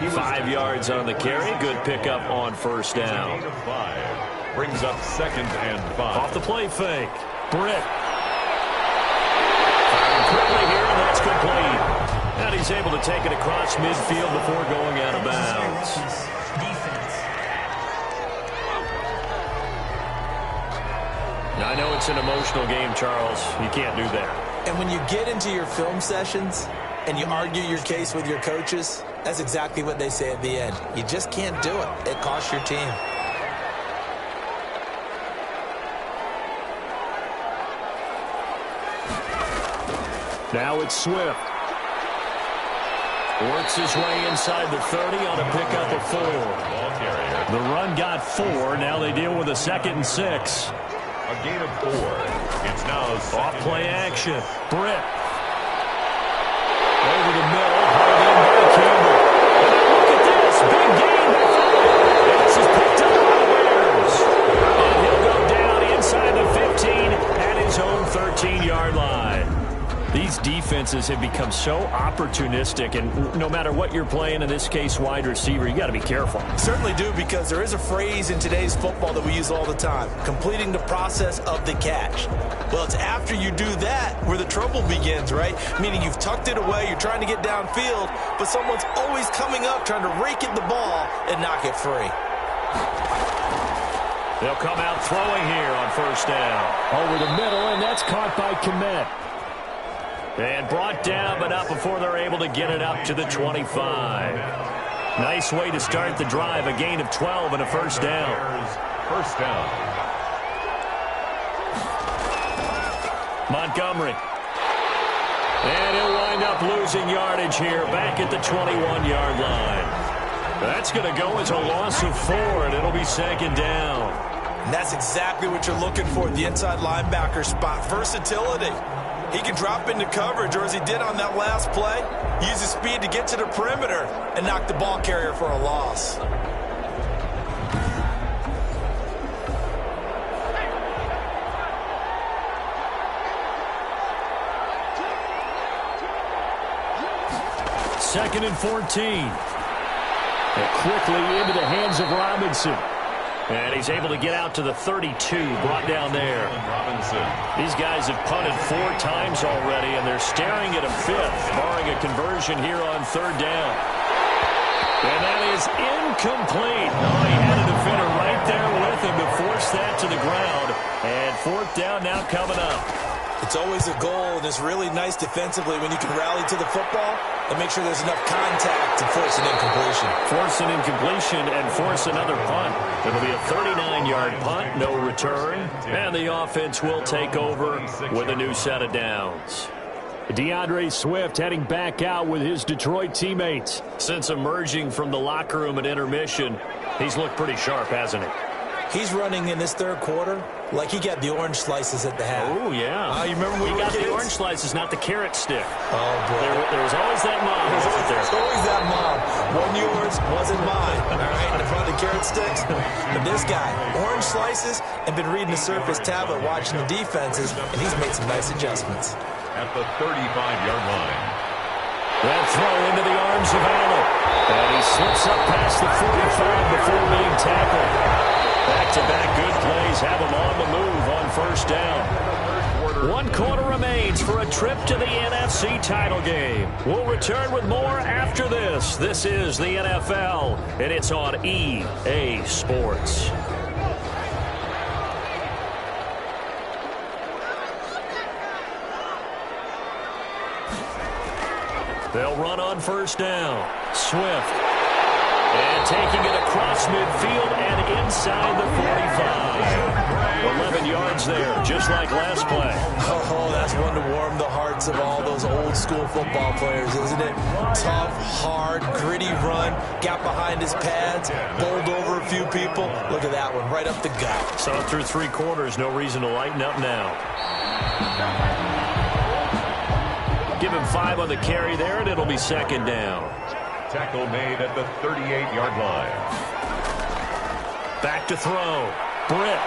5 yards on the carry. Good pickup on 1st down. Gain of 5. Brings up 2nd and 5. Off the play fake. Britt. Firing quickly here, and that's complete. And he's able to take it across midfield before going out of bounds. Now, I know it's an emotional game, Charles. You can't do that. And when you get into your film sessions and you argue your case with your coaches, that's exactly what they say at the end. You just can't do it. It costs your team. Now it's Swift. Works his way inside the 30 on a pickup of 4. Ball carrier. The run got 4. Now they deal with a 2nd and 6. A gain of 4. It's now off play action. Britt. Over the middle. Hauled in by Campbell. And now look at this. Big gain by 5. This is picked up by the Bears. And he'll go down inside the 15 at his own 13-yard line. These defenses have become so opportunistic, and no matter what you're playing, in this case wide receiver, you got to be careful. Certainly do, because there is a phrase in today's football that we use all the time, completing the process of the catch. Well, it's after you do that where the trouble begins, right? Meaning you've tucked it away, you're trying to get downfield, but someone's always coming up trying to rake at the ball and knock it free. They'll come out throwing here on 1st down. Over the middle, and that's caught by Kmet. And brought down, but not before they're able to get it up to the 25. Nice way to start the drive. A gain of 12 and a 1st down. 1st down. Montgomery. And he'll wind up losing yardage here back at the 21-yard line. That's going to go as a loss of 4, and it'll be 2nd down. And that's exactly what you're looking for at the inside linebacker spot. Versatility. He can drop into coverage, or as he did on that last play, use his speed to get to the perimeter and knock the ball carrier for a loss. 2nd and 14. And quickly into the hands of Robinson. And he's able to get out to the 32, brought down there. Robinson. These guys have punted 4 times already, and they're staring at a 5th, barring a conversion here on 3rd down. And that is incomplete. Oh, he had a defender right there with him to force that to the ground. And 4th down now coming up. It's always a goal, and it's really nice defensively when you can rally to the football and make sure there's enough contact to force an incompletion. Force an incompletion and force another punt. It'll be a 39-yard punt, no return. And the offense will take over with a new set of downs. DeAndre Swift heading back out with his Detroit teammates. Since emerging from the locker room at intermission, he's looked pretty sharp, hasn't he? He's running in this 3rd quarter like he got the orange slices at the half. Oh, yeah. You remember when he got kids? the orange slices, not the carrot stick. Oh, boy. There was always that mom, wasn't there? There's always that mom. One yours, wasn't mine. All right, in front of the carrot sticks. But this guy, orange slices, and been reading the Surface tablet, watching the defenses, and he's made some nice adjustments. At the 35-yard line. That throw into the arms of Allen. And he slips up past the 45 before being tackled. Back-to-back good plays have him on the move on 1st down. 1 quarter remains for a trip to the NFC title game. We'll return with more after this. This is the NFL, and it's on EA Sports. They'll run on 1st down. Swift. And taking it across midfield and inside the 45. 11 yards there, just like last play. Oh, that's one to warm the hearts of all those old school football players, isn't it? Tough, hard, gritty run, got behind his pads, bowled over a few people. Look at that one, right up the gut. Saw it through 3 quarters, no reason to lighten up now. Give him 5 on the carry there, and it'll be 2nd down. Tackle made at the 38-yard line. Back to throw. Britt.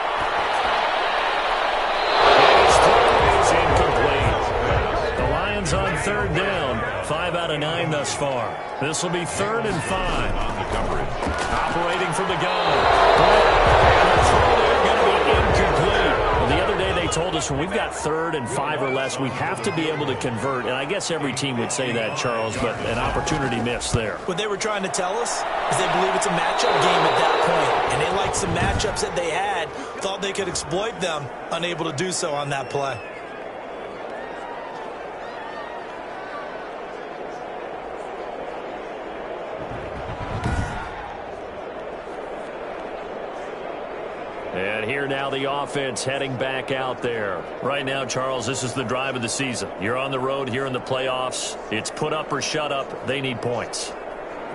His throw is incomplete. The Lions on 3rd down. 5 out of 9 thus far. This will be 3rd and 5. On the coverage. Operating from the gun. Britt. And the throw there going to be incomplete. Well, the other day they told us when we've got 3rd and 5 or less, we have to be able to convert. And I guess every team would say that, Charles, but an opportunity missed there. What they were trying to tell us is they believe it's a matchup game at that point. And they liked some matchups that they had, thought they could exploit them, unable to do so on that play. And here now the offense heading back out there. Right now, Charles, this is the drive of the season. You're on the road here in the playoffs. It's put up or shut up. They need points.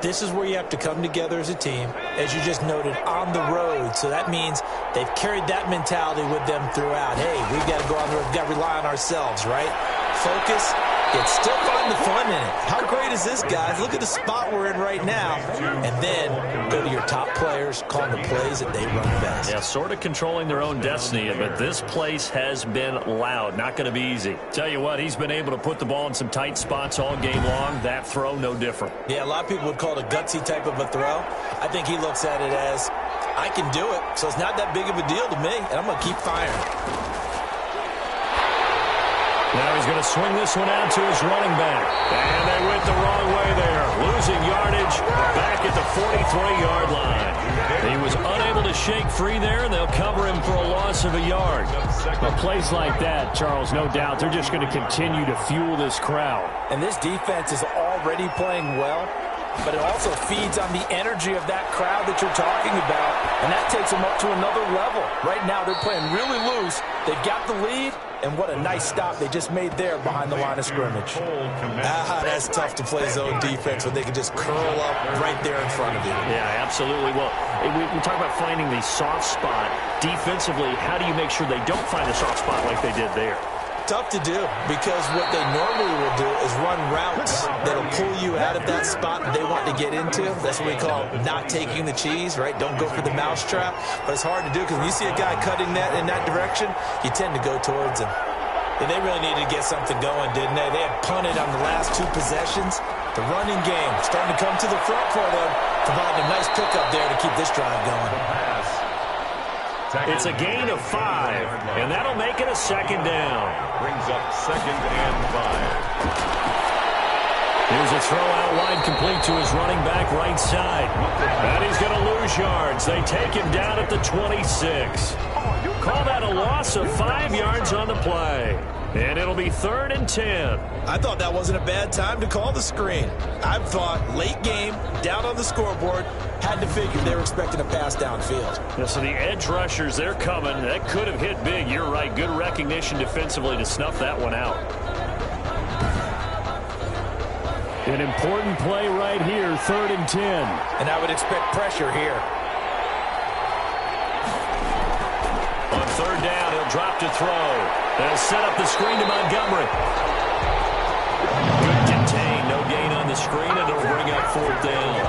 This is where you have to come together as a team, as you just noted, on the road. So that means they've carried that mentality with them throughout. Hey, we've got to go on the road. We've got to rely on ourselves, right? Focus, yet still find the fun in it. How great is this, guys? Look at the spot we're in right now. And then go to your top players, call the plays that they run best. Yeah, sort of controlling their own destiny, but this place has been loud. Not going to be easy. Tell you what, he's been able to put the ball in some tight spots all game long. That throw, no different. Yeah, a lot of people would call it a gutsy type of a throw. I think he looks at it as, I can do it, so it's not that big of a deal to me, and I'm going to keep firing. Now he's going to swing this one out to his running back. And they went the wrong way there. Losing yardage back at the 43-yard line. He was unable to shake free there, and they'll cover him for a loss of a yard. But plays like that, Charles, no doubt, they're just going to continue to fuel this crowd. And this defense is already playing well, but it also feeds on the energy of that crowd that you're talking about, and that takes them up to another level. Right now, they're playing really loose. They've got the lead, and what a nice stop they just made there behind the line of scrimmage. That's tough to play zone defense when they can just curl up right there in front of you. Yeah, absolutely. Well, we talk about finding the soft spot. Defensively, how do you make sure they don't find a soft spot like they did there? Tough to do, because what they normally will do is run routes that'll pull you out of that spot that they want to get into. That's what we call not taking the cheese, right? Don't go for the mousetrap. But it's hard to do because when you see a guy cutting that in that direction, you tend to go towards him. And they really needed to get something going, didn't they? They had punted on the last 2 possessions. The running game starting to come to the front for them, providing a nice pickup there to keep this drive going. It's a gain of 5, and that'll make it a second down. Brings up 2nd and 5. Here's a throw out wide, complete to his running back right side. And he's going to lose yards. They take him down at the 26. Call that a loss of 5 yards on the play. And it'll be 3rd and 10. I thought that wasn't a bad time to call the screen. I thought late game, down on the scoreboard, had to figure they were expecting a pass downfield. Yeah, so the edge rushers, they're coming. That could have hit big. You're right. Good recognition defensively to snuff that one out. An important play right here, 3rd and 10. And I would expect pressure here. On 3rd down, he'll drop to throw. They'll set up the screen to Montgomery. Good contain, no gain on the screen, and it'll bring up 4th down.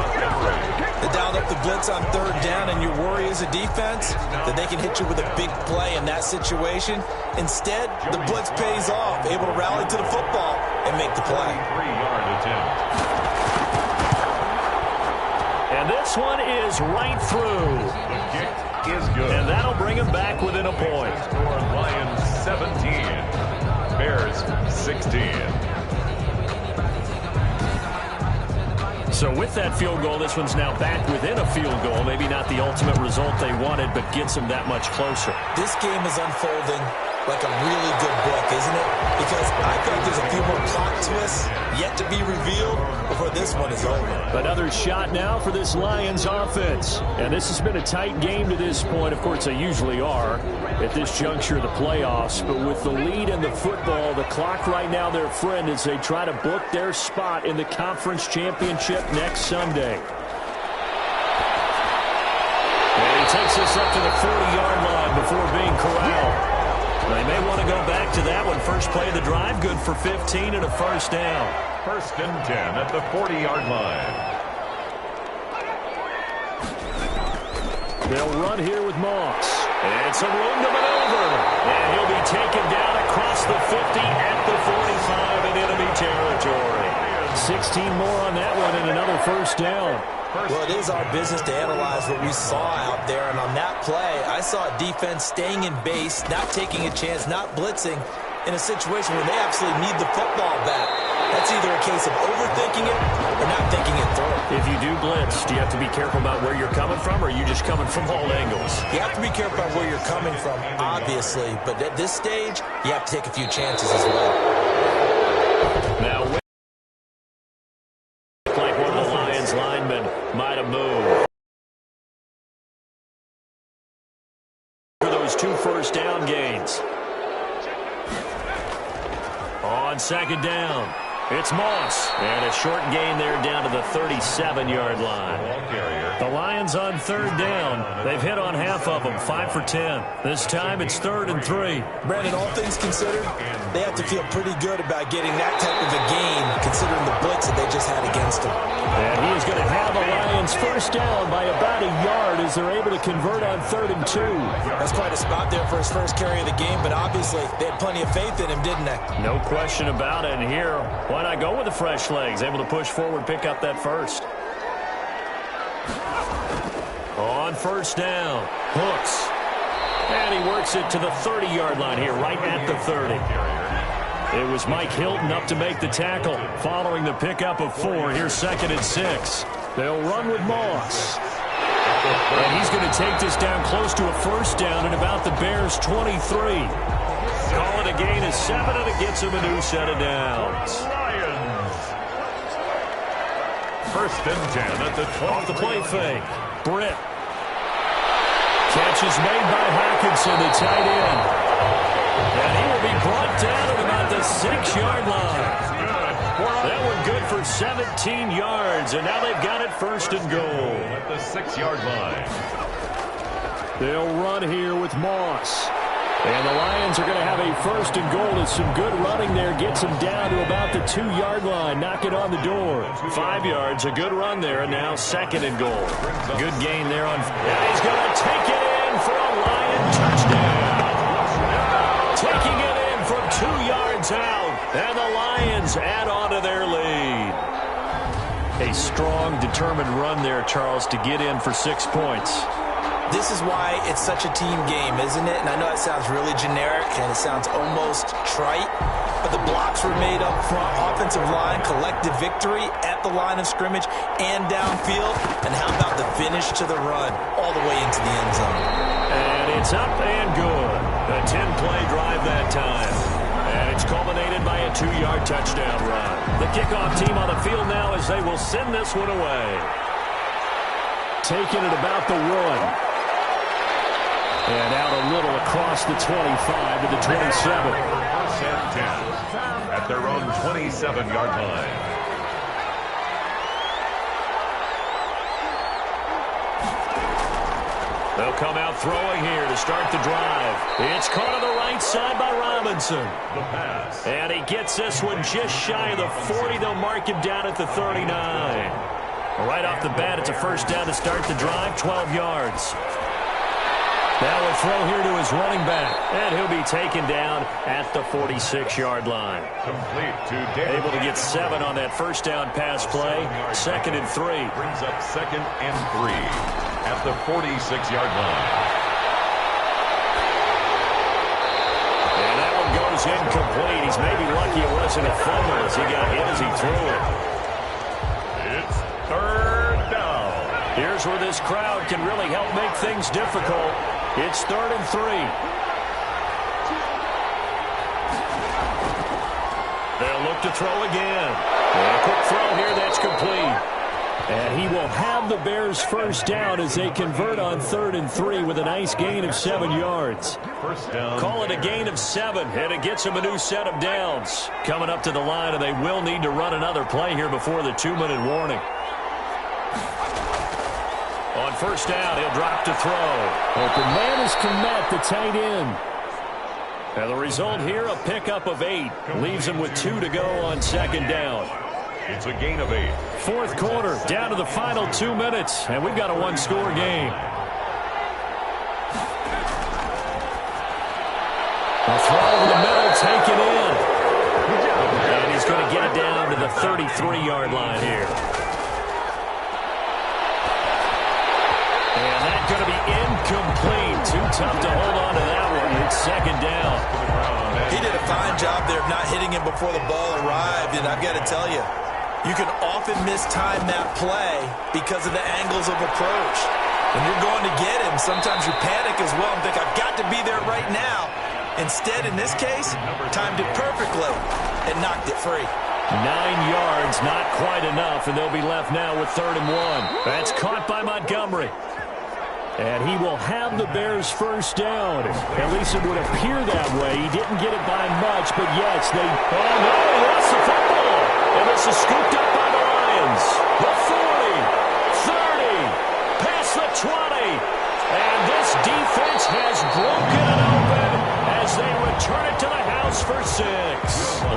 They dialed up the blitz on 3rd down, and your worry as a defense that they can hit you with a big play in that situation. Instead, the blitz pays off, able to rally to the football and make the play. 3-yard attempt. And this one is right through. The kick is good. And that'll bring him back within a point. Score Lions 17. Bears 16. So with that field goal, this one's now back within a field goal. Maybe not the ultimate result they wanted, but gets them that much closer. This game is unfolding like a really good book, isn't it? Because I think there's a few more plot twists yet to be revealed before this one is over. Another shot now for this Lions offense. And this has been a tight game to this point. Of course, they usually are at this juncture of the playoffs. But with the lead in the football, the clock right now their friend as they try to book their spot in the conference championship next Sunday. And he takes this up to the 40-yard line before being corralled. They may want to go back to that one. First play of the drive, good for 15 and a 1st down. 1st and 10 at the 40-yard line. They'll run here with Moss. And some room to maneuver. And he'll be taken down across the 50 at the 45 in enemy territory. 16 more on that one and another 1st down. Well, it is our business to analyze what we saw out there, and on that play, I saw a defense staying in base, not taking a chance, not blitzing, in a situation where they absolutely need the football back. That's either a case of overthinking it or not thinking it through. If you do blitz, do you have to be careful about where you're coming from, or are you just coming from all angles? You have to be careful about where you're coming from, obviously, but at this stage, you have to take a few chances as well. Now, like one of the Lions linemen might have moved. For those 2 1st down gains. On 2nd down, it's Moss. And a short gain there down to the 37-yard line. The Lions on 3rd down. They've hit on half of them, 5 for 10. This time it's 3rd and 3. Brandon, all things considered, they have to feel pretty good about getting that type of a gain, considering the blitz that they just had against them. And he is going to have the Lions 1st down by about a yard as they're able to convert on 3rd and 2. That's quite a spot there for his first carry of the game, but obviously they had plenty of faith in him, didn't they? No question about it. And here, why not go with the fresh legs? Able to push forward, pick up that 1st. On 1st down, hooks. And he works it to the 30-yard line here, right at the 30. It was Mike Hilton up to make the tackle following the pickup of 4. Here's 2nd and 6. They'll run with Moss. And he's going to take this down close to a 1st down at about the Bears' 23. Call it a gain of 7, and it gets him a new set of downs. Lions. 1st and 10 at the 20. Off the play fake. Britt. Catch is made by Hawkinson, the tight end. And he will be brought down at about the 6-yard line. That one good for 17 yards, and now they've got it 1st and goal. At the 6-yard line. They'll run here with Moss. And the Lions are going to have a 1st and goal. It's some good running there. Gets them down to about the 2-yard line. Knock it on the door. 5 yards, a good run there, and now 2nd and goal. Good gain there on. And he's going to take it in for a Lion touchdown. Taking it in from 2 yards out. And the Lions add on to their lead. strong, determined run there, Charles, to get in for 6 points. This is why it's such a team game, isn't it? And I know it sounds really generic and it sounds almost trite, but the blocks were made up front, offensive line, collective victory at the line of scrimmage and downfield. And how about the finish to the run all the way into the end zone? And it's up and good. A 10-play drive that time. And it's culminated by a 2-yard touchdown run. The kickoff team on the field now as they will send this one away. Taking it about the 1. And out a little across the 25 to the 27. First and 10 at their own 27-yard line. They'll come out throwing here to start the drive. It's caught on the right side by Robinson. The pass. And he gets this one just shy of the 40. They'll mark him down at the 39. Right off the bat, it's a first down to start the drive, 12 yards. Now a throw here to his running back, and he'll be taken down at the 46-yard line. Complete to David. Able to get 7 on that first down pass play. 2nd and 3. Brings up 2nd and 3 at the 46-yard line. And that one goes incomplete. He's maybe lucky it wasn't a fumble as he got hit as he threw it. It's 3rd down. Here's where this crowd can really help make things difficult. It's 3rd and 3. They'll look to throw again. And a quick throw here that's complete. And he will have the Bears first down as they convert on 3rd and 3 with a nice gain of 7 yards. First down. Call it a gain of 7, and it gets him a new set of downs. Coming up to the line, and they will need to run another play here before the 2-minute warning. On first down, he'll drop to throw. Open man is Komet, the tight end. And the result here, a pickup of 8. Leaves him with 2 to go on 2nd down. It's a gain of 8. 4th quarter, down to the final 2 minutes, and we've got a 1-score game. A throw over the middle, taken in. And he's going to get it down to the 33-yard line here. And that's going to be incomplete. Too tough to hold on to that one. It's 2nd down. He did a fine job there of not hitting him before the ball arrived, and I've got to tell you, you can often mistime that play because of the angles of approach. When you're going to get him, sometimes you panic as well and think, I've got to be there right now. Instead, in this case, timed it perfectly and knocked it free. 9 yards, not quite enough, and they'll be left now with 3rd and 1. That's caught by Montgomery. And he will have the Bears first down. At least it would appear that way. He didn't get it by much, but yes, they... Oh, no, he lost the football. And this is scooped up by the Lions. The 40, 30, past the 20. And this defense has broken it open as they return it to the house for 6.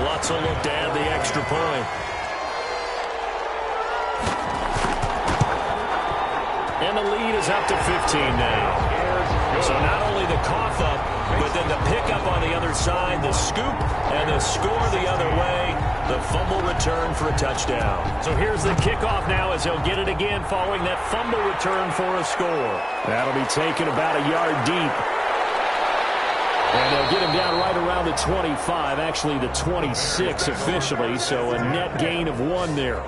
Lots of look to add the extra point. And the lead is up to 15 now. So not only the cough up, but then the pickup on the other side, the scoop, and the score the other way, the fumble return for a touchdown. So here's the kickoff now as he'll get it again following that fumble return for a score. That'll be taken about a yard deep. And they'll get him down right around the 25, actually the 26 officially, so a net gain of 1 there.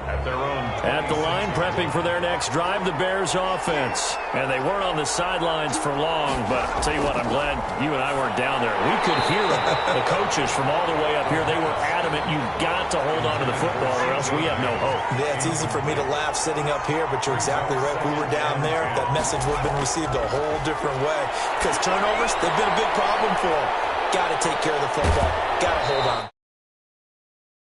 At the line, prepping for their next drive, the Bears offense. And they weren't on the sidelines for long, but I'll tell you what, I'm glad you and I weren't down there. We could hear them. The coaches from all the way up here, they were adamant, you've got to hold on to the football or else we have no hope. Yeah, it's easy for me to laugh sitting up here, but you're exactly right. If we were down there, that message would have been received a whole different way. Because turnovers, they've been a big problem for them. Got to take care of the football. Got to hold on.